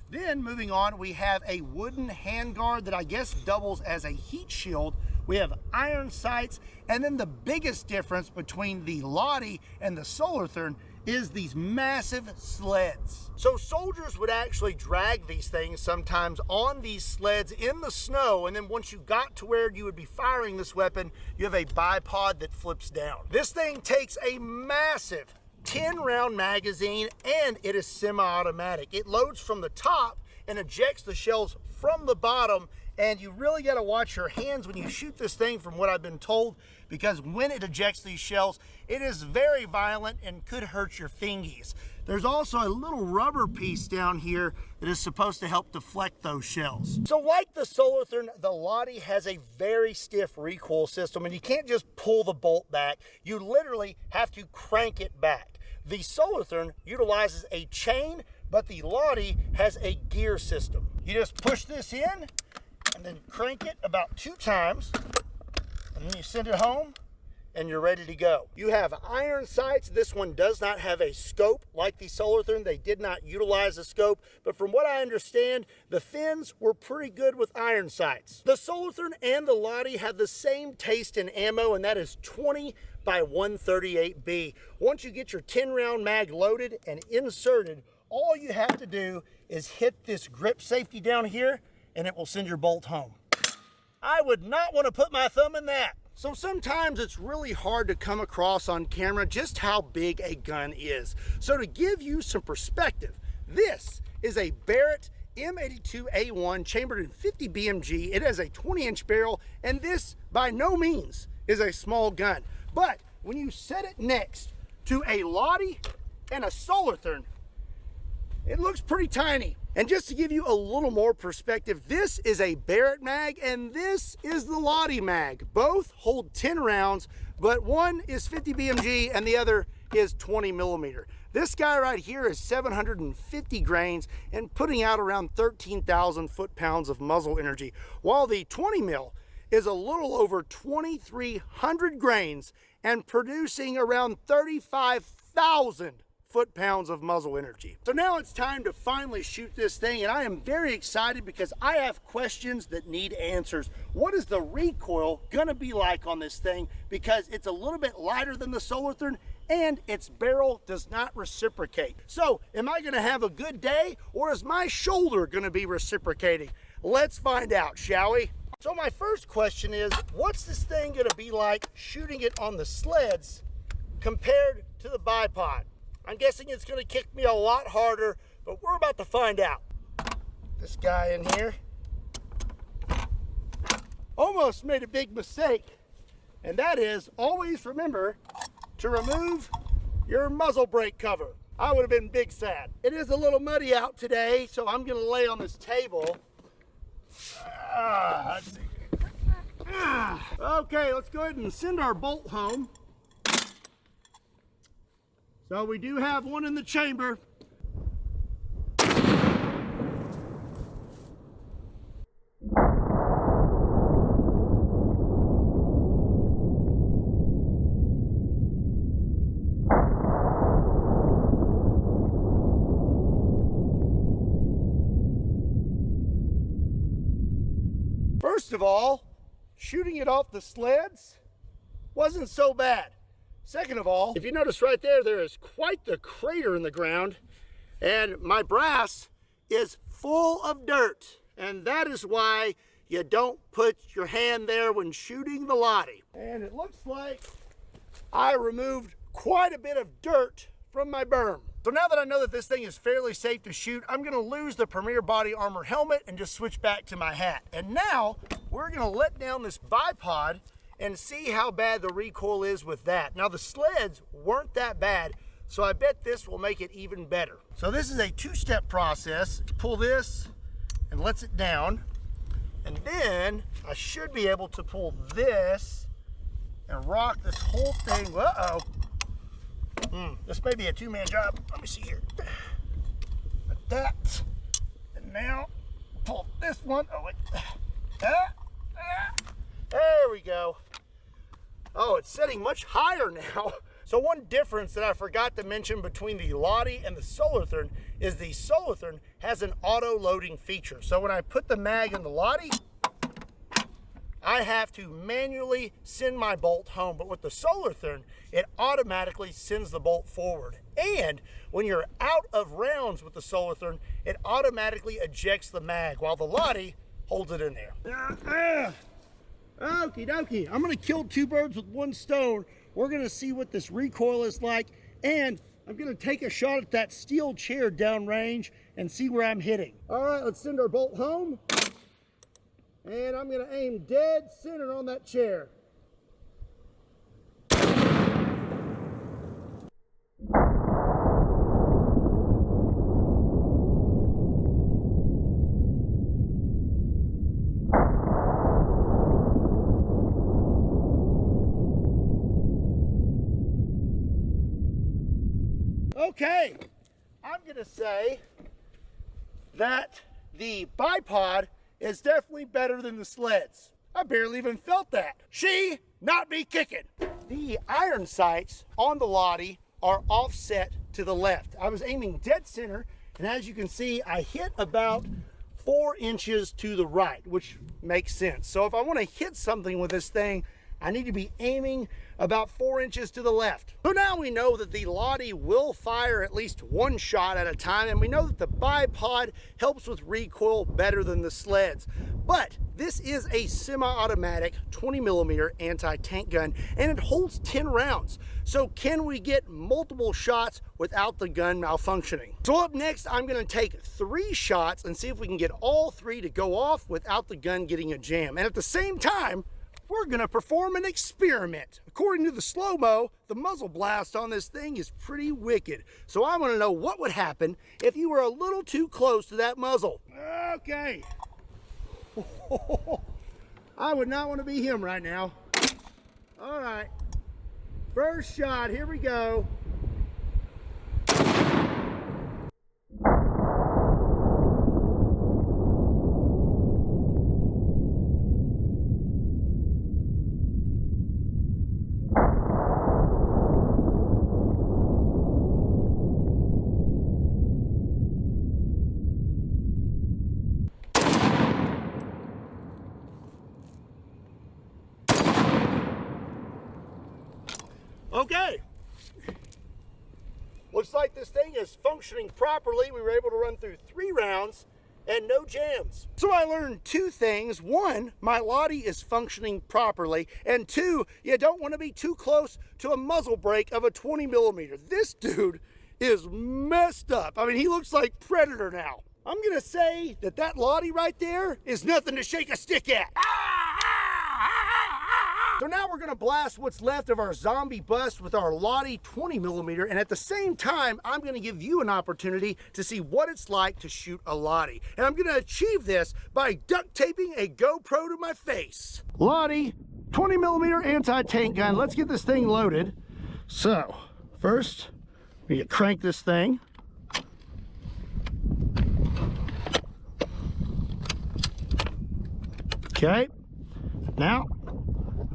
Then moving on, we have a wooden handguard that I guess doubles as a heat shield. We have iron sights, and then the biggest difference between the Lottie and the Solarthurn is these massive sleds. So soldiers would actually drag these things sometimes on these sleds in the snow, and then once you got to where you would be firing this weapon, you have a bipod that flips down. This thing takes a massive 10-round magazine, and it is semi-automatic. It loads from the top and ejects the shells from the bottom, and you really got to watch your hands when you shoot this thing, from what I've been told, because when it ejects these shells, it is very violent and could hurt your fingies. There's also a little rubber piece down here that is supposed to help deflect those shells. So like the Solarthurn, the Lottie has a very stiff recoil system, and you can't just pull the bolt back. You literally have to crank it back. The Solarthurn utilizes a chain, but the Lottie has a gear system. You just push this in and then crank it about 2 times, and then you send it home and you're ready to go. You have iron sights. This one does not have a scope like the Solarthurn. They did not utilize a scope, but from what I understand, the fins were pretty good with iron sights. The Solarthurn and the Lottie have the same taste in ammo, and that is 20 by 138B. Once you get your 10-round mag loaded and inserted, all you have to do is hit this grip safety down here, and it will send your bolt home. I would not want to put my thumb in that. So sometimes it's really hard to come across on camera just how big a gun is. So to give you some perspective, this is a Barrett M82A1 chambered in 50 BMG. It has a 20-inch barrel, and this by no means is a small gun. But when you set it next to a Lottie, and a Solarthern, it looks pretty tiny. And just to give you a little more perspective, this is a Barrett mag and this is the Lottie mag. Both hold 10 rounds, but one is 50 BMG and the other is 20 millimeter. This guy right here is 750 grains and putting out around 13,000 foot-pounds of muzzle energy, while the 20 mil is a little over 2,300 grains and producing around 35,000 foot-pounds of muzzle energy. So now it's time to finally shoot this thing, and I am very excited because I have questions that need answers. What is the recoil gonna be like on this thing? Because it's a little bit lighter than the Solarthern and its barrel does not reciprocate. So am I gonna have a good day, or is my shoulder gonna be reciprocating? Let's find out, shall we? So my first question is, what's this thing gonna be like shooting it on the sleds compared to the bipod? I'm guessing it's gonna kick me a lot harder, but we're about to find out. This guy in here almost made a big mistake, and that is always remember to remove your muzzle brake cover. I would have been big sad. It is a little muddy out today, so I'm gonna lay on this table. Let's see. Okay, let's go ahead and send our bolt home. So we do have one in the chamber. First of all, shooting it off the sleds wasn't so bad. Second of all, if you notice right there, there is quite the crater in the ground, and my brass is full of dirt, and that is why you don't put your hand there when shooting the Lottie. And it looks like I removed quite a bit of dirt from my berm. So now that I know that this thing is fairly safe to shoot, I'm gonna lose the Premier Body Armor helmet and just switch back to my hat. And now we're gonna let down this bipod and see how bad the recoil is with that. Now the sleds weren't that bad, so I bet this will make it even better. So this is a two-step process. Pull this and lets it down, and then I should be able to pull this and rock this whole thing. Uh-oh. This may be a two-man job. Let me see here. Like that. And now pull this one. Oh wait. There we go. Oh, it's setting much higher now. So one difference that I forgot to mention between the Lottie and the Solarthern is the Solarthern has an auto loading feature. So when I put the mag in the Lottie, I have to manually send my bolt home. But with the Solarthern, it automatically sends the bolt forward. And when you're out of rounds with the Solarthern, it automatically ejects the mag, while the Lottie holds it in there. Okie dokie, I'm gonna kill two birds with one stone. We're gonna see what this recoil is like, and I'm gonna take a shot at that steel chair downrange and see where I'm hitting. All right, let's send our bolt home. And I'm gonna aim dead center on that chair. Okay, I'm gonna say that the bipod is definitely better than the sleds. I barely even felt that. She not be kicking. The iron sights on the Lottie are offset to the left. I was aiming dead center, and as you can see, I hit about 4 inches to the right, which makes sense. So if I want to hit something with this thing, I need to be aiming about 4 inches to the left. So now we know that the Lottie will fire at least one shot at a time, and we know that the bipod helps with recoil better than the sleds. But this is a semi-automatic 20mm anti-tank gun, and it holds 10 rounds. So can we get multiple shots without the gun malfunctioning? So up next, I'm gonna take 3 shots and see if we can get all 3 to go off without the gun getting a jam. And at the same time, we're gonna perform an experiment. According to the Slowmo, the muzzle blast on this thing is pretty wicked. So I wanna know what would happen if you were a little too close to that muzzle. Okay. I would not wanna be him right now. All right, first shot, here we go. Okay, looks like this thing is functioning properly. We were able to run through 3 rounds and no jams. So I learned 2 things. 1, my Lottie is functioning properly, and 2, you don't want to be too close to a muzzle brake of a 20 millimeter. This dude is messed up. I mean, he looks like Predator now. I'm gonna say that that Lottie right there is nothing to shake a stick at. So now we're gonna blast what's left of our zombie bust with our Lottie 20 millimeter, and at the same time, I'm gonna give you an opportunity to see what it's like to shoot a Lottie. And I'm gonna achieve this by duct taping a GoPro to my face. Lottie 20 millimeter anti-tank gun. Let's get this thing loaded. So first, we need to crank this thing. Okay, now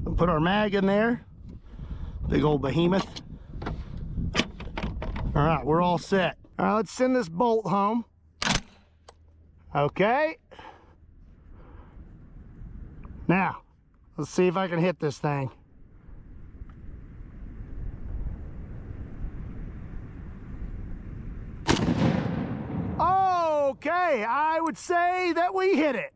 we'll put our mag in there. Big old behemoth. All right, we're all set. All right, let's send this bolt home. Okay. Now, let's see if I can hit this thing. Okay, I would say that we hit it.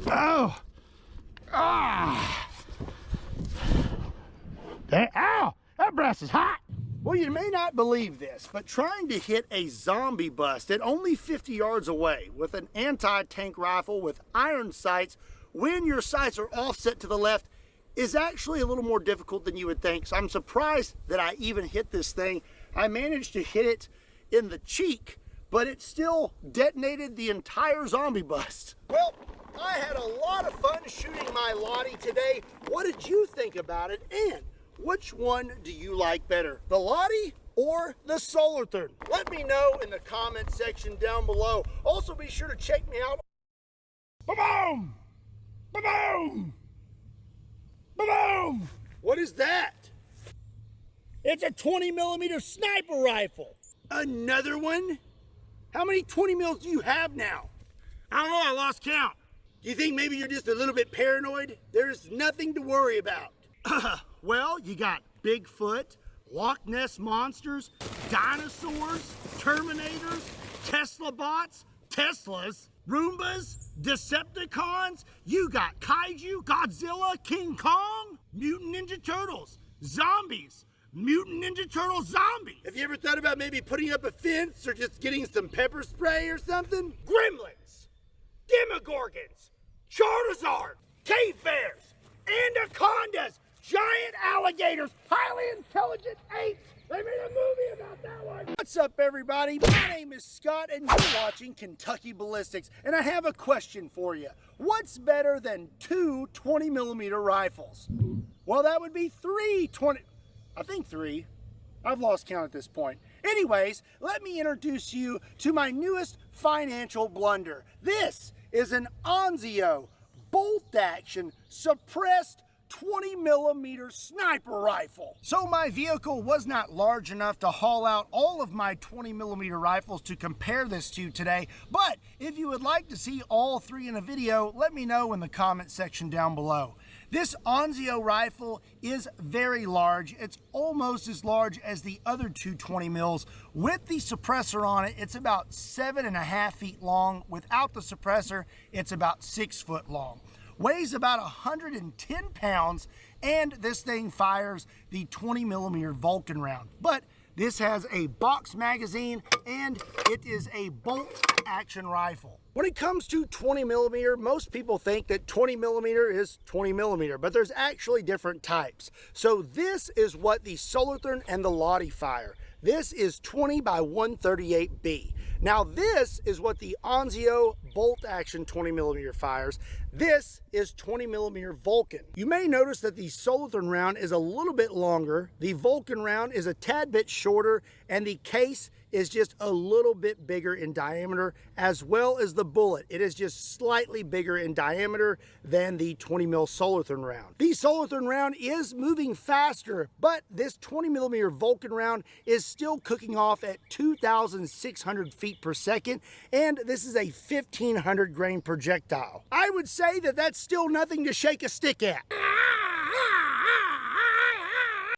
Oh! Ah! Ow! That brass is hot! Well, you may not believe this, but trying to hit a zombie bust at only 50 yards away with an anti-tank rifle with iron sights when your sights are offset to the left is actually a little more difficult than you would think. So I'm surprised that I even hit this thing. I managed to hit it in the cheek, but it still detonated the entire zombie bust. Well, I had a lot of fun shooting my Lottie today. What did you think about it? And which one do you like better, the Lottie or the Solarthurn? Let me know in the comment section down below. Also, be sure to check me out. Ba-boom! Ba-boom! Ba-boom! What is that? It's a 20 millimeter sniper rifle. Another one? How many 20 mils do you have now? I don't know, I lost count. Do you think maybe you're just a little bit paranoid? There's nothing to worry about. Well, you got Bigfoot, Loch Ness monsters, dinosaurs, Terminators, Tesla bots, Teslas, Roombas, Decepticons. You got Kaiju, Godzilla, King Kong, Mutant Ninja Turtles, zombies, Mutant Ninja Turtle zombies. Have you ever thought about maybe putting up a fence or just getting some pepper spray or something? Gremlins, Demogorgons, Charizard, cave bears, anacondas, giant alligators, highly intelligent apes. They made a movie about that one. What's up, everybody? My name is Scott, and you're watching Kentucky Ballistics. And I have a question for you. What's better than 2 20 millimeter rifles? Well, that would be 3 20. I think 3. I've lost count at this point. Anyways, let me introduce you to my newest financial blunder. This is an Onzio bolt action suppressed 20mm sniper rifle. So my vehicle was not large enough to haul out all of my 20mm rifles to compare this to today, but if you would like to see all three in a video, let me know in the comment section down below. This Onzio rifle is very large. It's almost as large as the other two 20 mils. With the suppressor on it, it's about 7.5 feet long. Without the suppressor, it's about 6 foot long. Weighs about 110 pounds, and this thing fires the 20mm Vulcan round. But this has a box magazine, and it is a bolt action rifle. When it comes to 20mm, most people think that 20mm is 20mm, but there's actually different types. So this is what the Solitherm and the Lottie fire. This is 20 by 138B. Now this is what the Onzio bolt action 20mm fires. This is 20mm Vulcan. You may notice that the Solitherm round is a little bit longer, the Vulcan round is a tad bit shorter, and the case is just a little bit bigger in diameter, as well as the bullet. It is just slightly bigger in diameter than the 20mm Solitherm round. The Solitherm round is moving faster, but this 20mm Vulcan round is still cooking off at 2,600 feet per second, and this is a 1,500 grain projectile. I would say that that's still nothing to shake a stick at.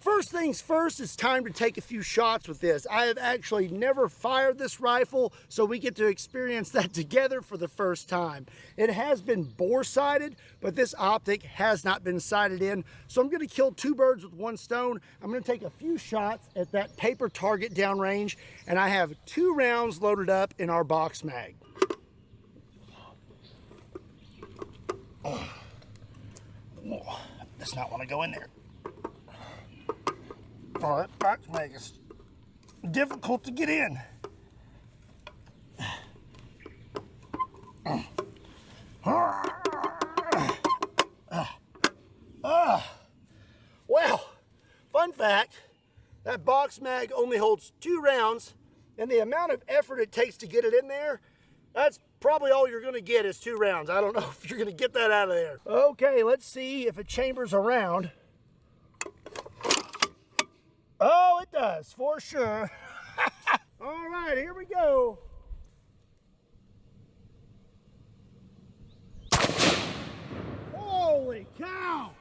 First things first, it's time to take a few shots with this. I have actually never fired this rifle, so we get to experience that together for the first time. It has been bore-sighted, but this optic has not been sighted in, so I'm gonna kill two birds with one stone. I'm gonna take a few shots at that paper target downrange, and I have 2 rounds loaded up in our box mag. Oh, does not want to go in there. Oh, that box mag is difficult to get in. Well, fun fact, that box mag only holds 2 rounds, and the amount of effort it takes to get it in there, that's probably all you're gonna get is 2 rounds. I don't know if you're gonna get that out of there. Okay, let's see if it chambers around. Oh, it does, for sure. All right, here we go. Holy cow!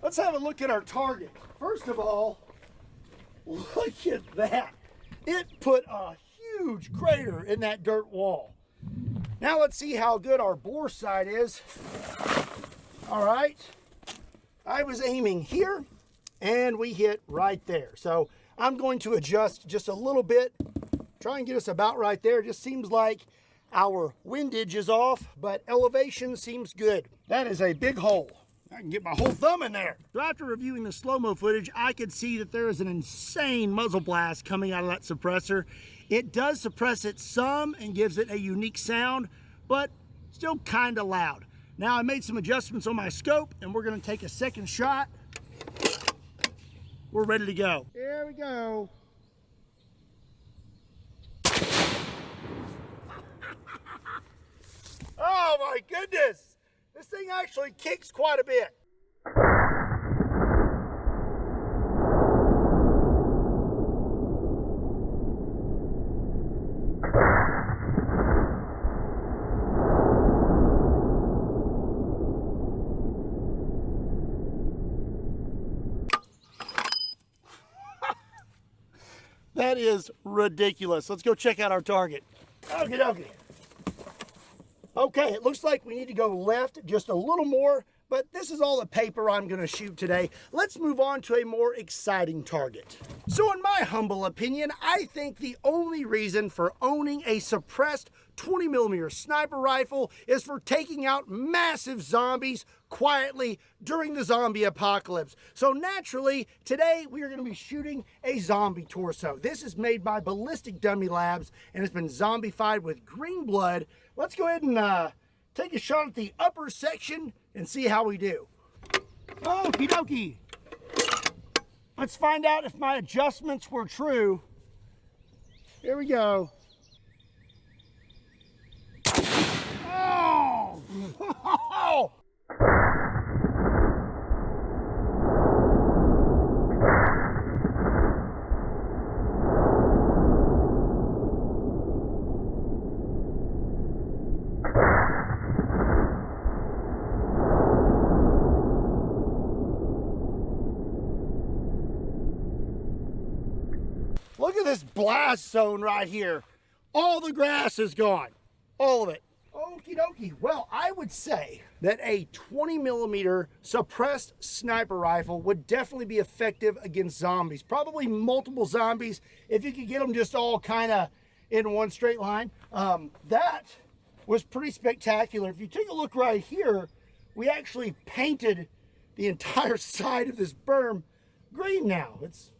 Let's have a look at our target. First of all, look at that. It put a huge crater in that dirt wall. Now let's see how good our bore sight is. All right, I was aiming here and we hit right there. So I'm going to adjust just a little bit, try and get us about right there. It just seems like our windage is off, but elevation seems good. That is a big hole. I can get my whole thumb in there. So after reviewing the slow-mo footage, I could see that there is an insane muzzle blast coming out of that suppressor. It does suppress it some and gives it a unique sound, but still kind of loud. Now I made some adjustments on my scope, and we're gonna take a second shot. We're ready to go. Here we go. Oh my goodness! This thing actually kicks quite a bit. That is ridiculous. Let's go check out our target. Okie dokie. Okay, it looks like we need to go left just a little more, but this is all the paper I'm going to shoot today. Let's move on to a more exciting target. So in my humble opinion, I think the only reason for owning a suppressed 20mm sniper rifle is for taking out massive zombies quietly during the zombie apocalypse. So naturally, today we are going to be shooting a zombie torso. This is made by Ballistic Dummy Labs and has been zombified with green blood. Let's go ahead and take a shot at the upper section and see how we do. Okie dokie. Let's find out if my adjustments were true. Here we go. Oh! Look at this blast zone right here. All the grass is gone. All of it. Okie dokie. Well, I would say that a 20 millimeter suppressed sniper rifle would definitely be effective against zombies. Probably multiple zombies if you could get them just all kind of in one straight line. That was pretty spectacular. If you take a look right here, we actually painted the entire side of this berm green now. It's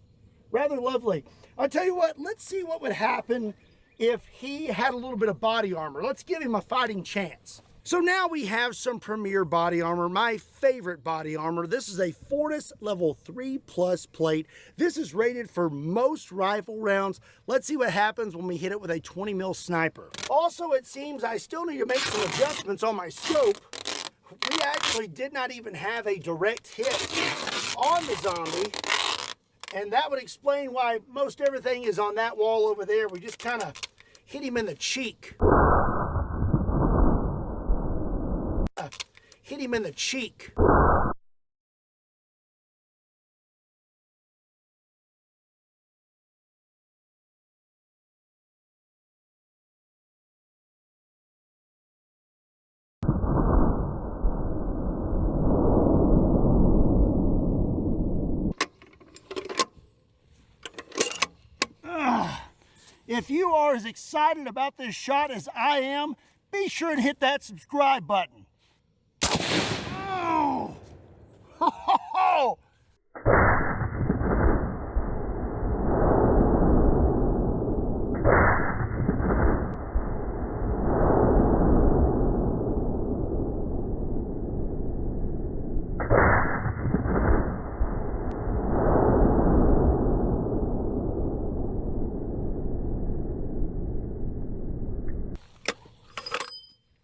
rather lovely. I'll tell you what, let's see what would happen if he had a little bit of body armor. Let's give him a fighting chance. So now we have some premier body armor, my favorite body armor. This is a Fortis level 3+ plate. This is rated for most rifle rounds. Let's see what happens when we hit it with a 20 mil sniper. Also, it seems I still need to make some adjustments on my scope. We actually did not even have a direct hit on the zombie. And that would explain why most everything is on that wall over there. We just kind of hit him in the cheek. Hit him in the cheek. If you are as excited about this shot as I am, be sure and hit that subscribe button. Oh! Ho, ho, ho!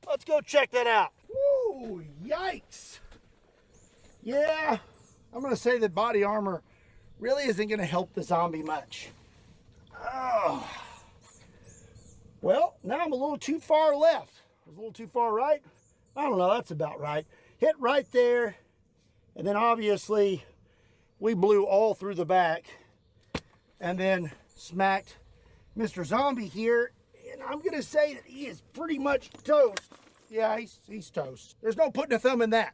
Let's go check that out. Woo, yikes. Yeah, I'm gonna say that body armor really isn't gonna help the zombie much. Oh. Well, now I'm a little too far left. I was a little too far right. I don't know, that's about right. Hit right there, and then obviously we blew all through the back and then smacked Mr. Zombie here, and I'm gonna say that he is pretty much toast. Yeah, he's toast. There's no putting a thumb in that.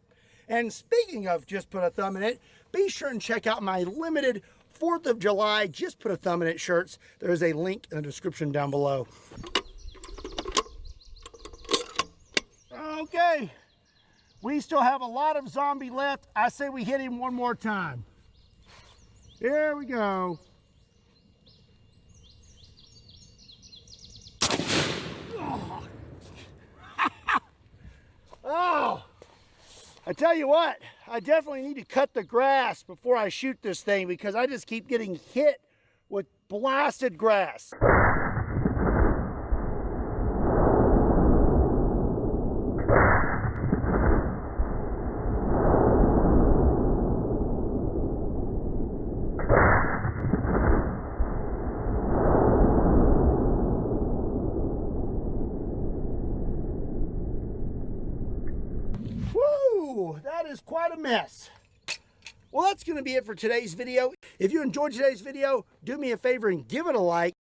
And speaking of just put a thumb in it, be sure and check out my limited 4th of July Just Put a Thumb in It shirts. There is a link in the description down below. Okay, we still have a lot of zombie left. I say we hit him one more time. Here we go. Oh, I tell you what, I definitely need to cut the grass before I shoot this thing because I just keep getting hit with blasted grass. That is quite a mess. Well, that's going to be it for today's video. If you enjoyed today's video, do me a favor and give it a like.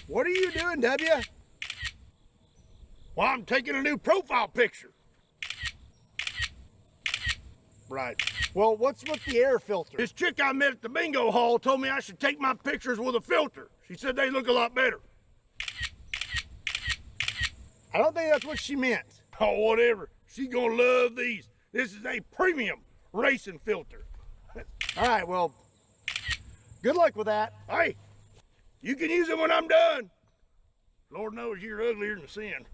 What are you doing, W? Well, I'm taking a new profile picture. Right. Well, what's with the air filter? This chick I met at the bingo hall told me I should take my pictures with a filter. She said they look a lot better. I don't think that's what she meant. Oh, whatever. She's gonna love these. This is a premium racing filter. All right, well, good luck with that. Hey, you can use it when I'm done. Lord knows you're uglier than sin.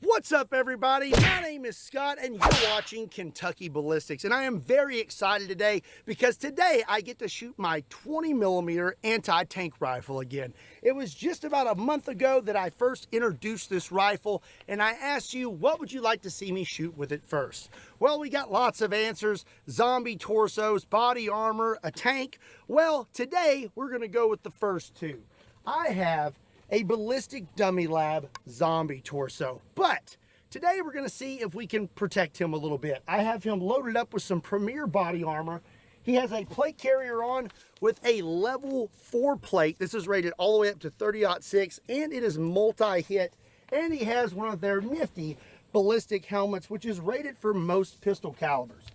What's up, everybody? My name is Scott, and you're watching Kentucky Ballistics. And I am very excited today because today I get to shoot my 20mm anti-tank rifle again. It was just about a month ago that I first introduced this rifle, and I asked you, what would you like to see me shoot with it first? Well, we got lots of answers: zombie torsos, body armor, a tank. Well, today we're going to go with the first two. I have a Ballistic Dummy Lab zombie torso, but today we're going to see if we can protect him a little bit. I have him loaded up with some Premier body armor. He has a plate carrier on with a level 4 plate. This is rated all the way up to 30-06, and it is multi-hit, and he has one of their nifty ballistic helmets, which is rated for most pistol calibers.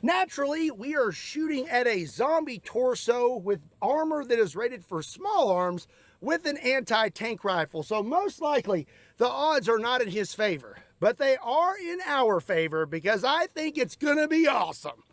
Naturally, we are shooting at a zombie torso with armor that is rated for small arms with an anti-tank rifle. So most likely, the odds are not in his favor, but they are in our favor because I think it's gonna be awesome.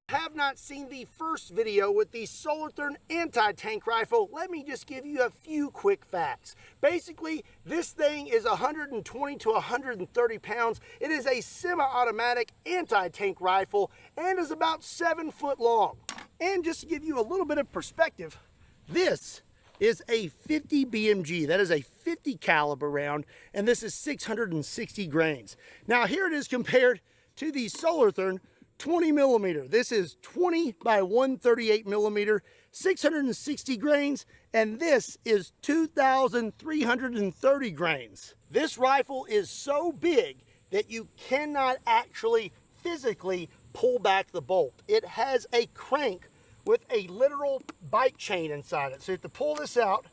Have not seen the first video with the Solartherm anti-tank rifle, let me just give you a few quick facts. Basically, this thing is 120 to 130 pounds. It is a semi-automatic anti-tank rifle and is about 7 foot long. And just to give you a little bit of perspective, this is a 50 BMG. That is a 50 caliber round, and this is 660 grains. Now here it is compared to the Solartherm 20mm. This is 20 by 138 millimeter, 660 grains, and this is 2,330 grains. This rifle is so big that you cannot actually physically pull back the bolt. It has a crank with a literal bike chain inside it. So you have to pull this out,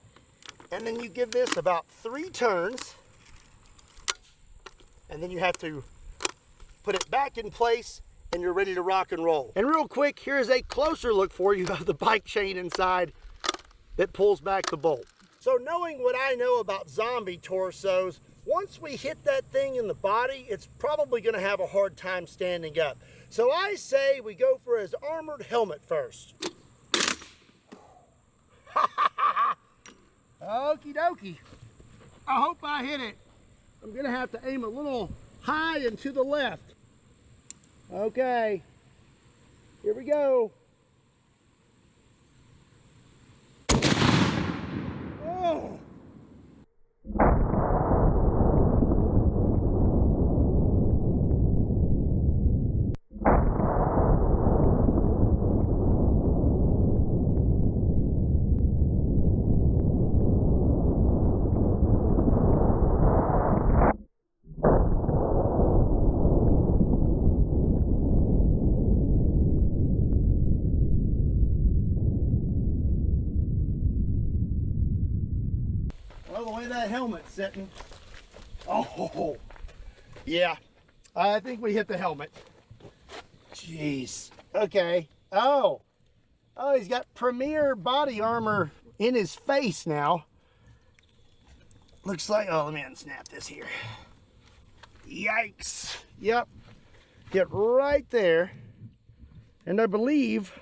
and then you give this about 3 turns, and then you have to put it back in place, and you're ready to rock and roll. And real quick, here's a closer look for you of the bike chain inside that pulls back the bolt. So knowing what I know about zombie torsos, once we hit that thing in the body, it's probably gonna have a hard time standing up. So I say we go for his armored helmet first. Okie dokie. I hope I hit it. I'm gonna have to aim a little high and to the left. Okay, here we go. Oh. Well, the way that helmet's sitting. Oh, yeah. I think we hit the helmet. Jeez. Okay. Oh, he's got Premier body armor in his face now. Looks like, oh, let me unsnap this here. Yikes. Yep. Get right there. And I believe,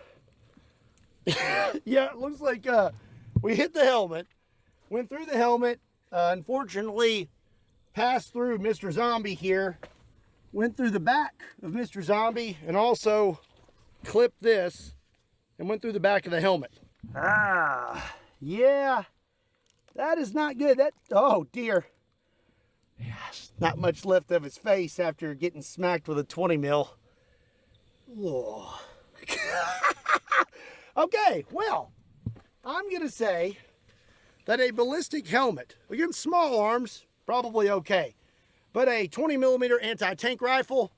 yeah, it looks like we hit the helmet. Went through the helmet, unfortunately passed through Mr. Zombie here, went through the back of Mr. Zombie, and also clipped this and went through the back of the helmet. Ah, yeah, that is not good. That, oh dear. Yes, not much left of his face after getting smacked with a 20 mil. Oh. Okay, well, I'm gonna say that a ballistic helmet, against small arms, probably okay. But a 20mm anti-tank rifle,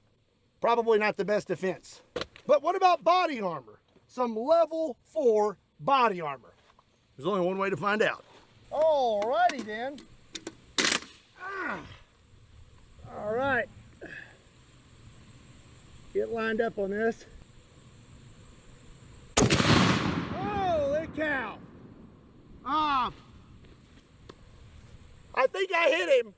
probably not the best defense. But what about body armor? Some level 4 body armor. There's only one way to find out. Alrighty then. All right. Get lined up on this. Holy cow. I think I hit him.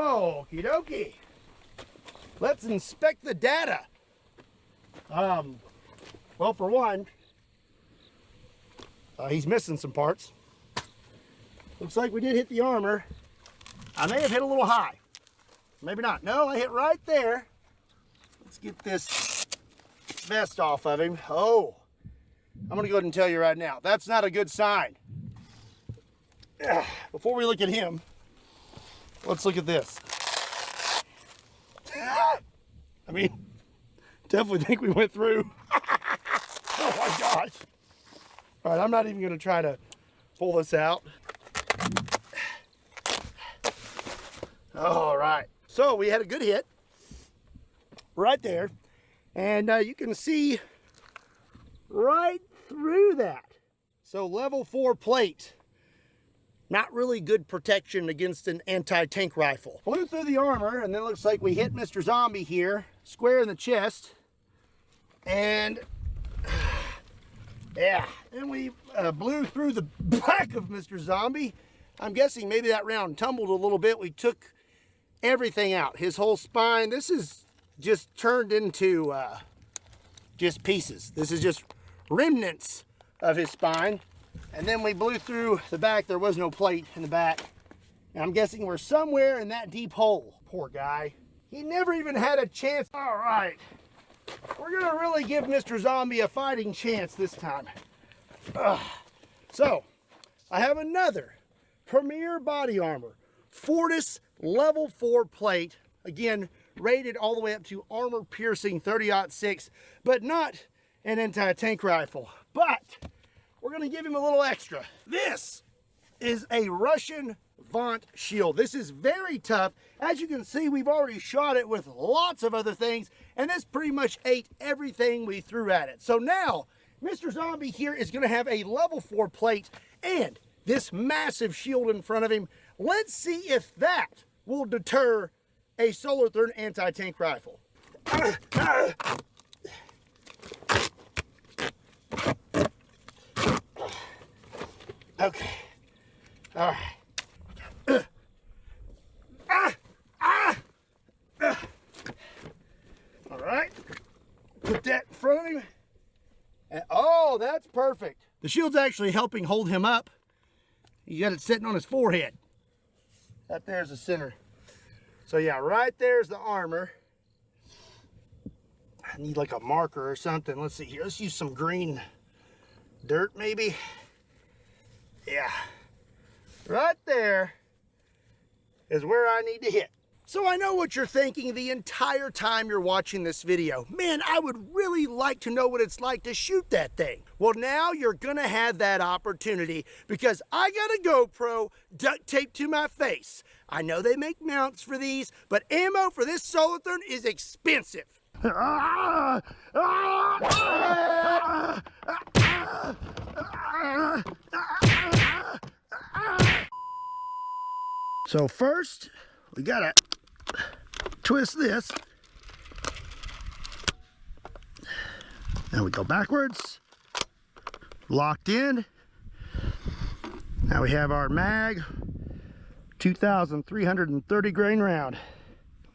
Okie dokie. Let's inspect the data. Well, for one, he's missing some parts. Looks like we did hit the armor. I may have hit a little high. Maybe not. No, I hit right there. Let's get this vest off of him. Oh, I'm gonna go ahead and tell you right now, that's not a good sign. Before we look at him, let's look at this. I mean, definitely think we went through. Oh my gosh. All right, I'm not even gonna try to pull this out. All right, so we had a good hit right there, and you can see right through that. So level 4 plate, not really good protection against an anti-tank rifle. Blew through the armor, and then it looks like we hit Mr. Zombie here, square in the chest, and yeah, then we blew through the back of Mr. Zombie. I'm guessing maybe that round tumbled a little bit. We took everything out, his whole spine. This is just turned into just pieces. This is just remnants of his spine. And then we blew through the back. There was no plate in the back. And I'm guessing we're somewhere in that deep hole. Poor guy. He never even had a chance. All right. We're gonna really give Mr. Zombie a fighting chance this time. So, I have another Premier Body Armor. Fortis level 4 plate. Again, rated all the way up to armor piercing 30-06, but not an anti-tank rifle. But we're gonna give him a little extra. This is a Russian Vaunt shield. This is very tough. As you can see, we've already shot it with lots of other things, and this pretty much ate everything we threw at it. So now, Mr. Zombie here is gonna have a level 4 plate and this massive shield in front of him. Let's see if that will deter a Solar Therm anti-tank rifle. Okay. All right. All right. Put that in front of him. And, oh, that's perfect. The shield's actually helping hold him up. He got it sitting on his forehead. Up there's the center. So yeah, right there's the armor. I need like a marker or something. Let's see here. Let's use some green dirt maybe. Yeah. Right there is where I need to hit. So I know what you're thinking the entire time you're watching this video. Man, I would really like to know what it's like to shoot that thing. Well, now you're gonna have that opportunity because I got a GoPro duct taped to my face. I know they make mounts for these, but ammo for this Solar Therm is expensive. So first, we gotta twist this. Now we go backwards, locked in. Now we have our mag, 2,330 grain round.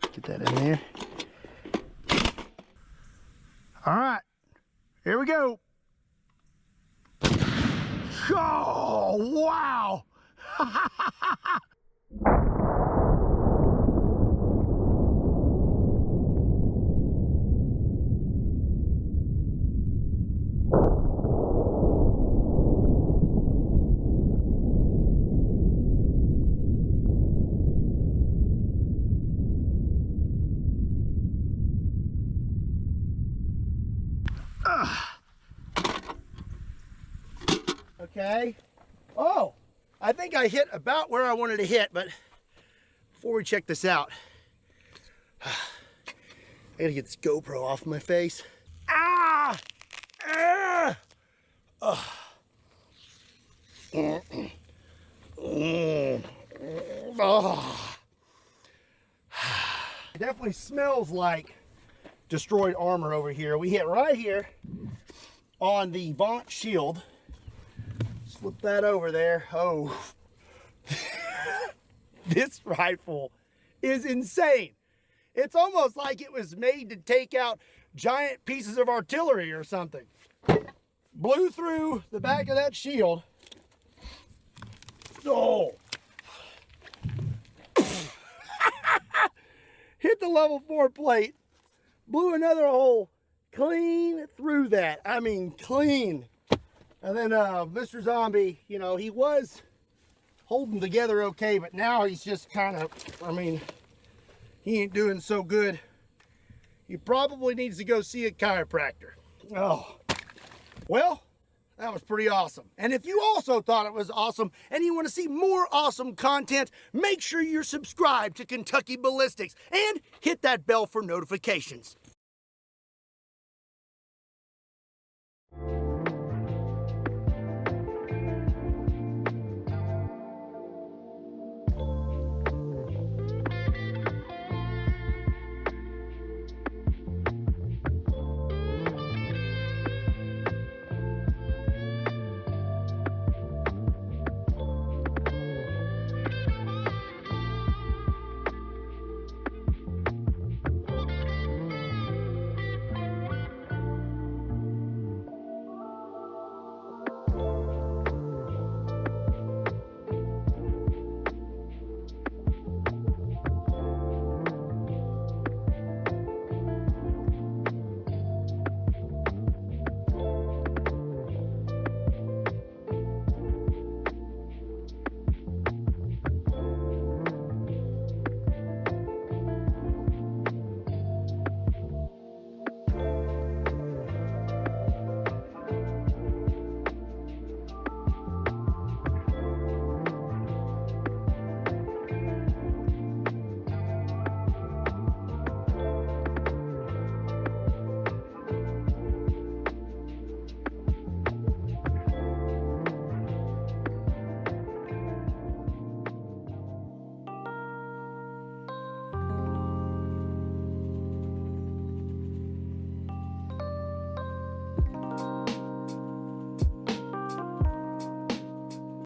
Get that in there. All right, here we go. Oh, wow. Okay. Oh, I think I hit about where I wanted to hit, but before we check this out, I gotta get this GoPro off my face. Ah! Ah! Oh. Oh. It definitely smells like destroyed armor over here. We hit right here on the Vaunt shield. Flip that over there. Oh, this rifle is insane. It's almost like it was made to take out giant pieces of artillery or something. Blew through the back of that shield. Oh. Hit the level 4 plate. Blew another hole clean through that. I mean, clean. And then Mr. Zombie, you know, he was holding together okay, but now he's just kind of, I mean, he ain't doing so good. He probably needs to go see a chiropractor. Oh, well, that was pretty awesome. And if you also thought it was awesome and you want to see more awesome content, make sure you're subscribed to Kentucky Ballistics and hit that bell for notifications.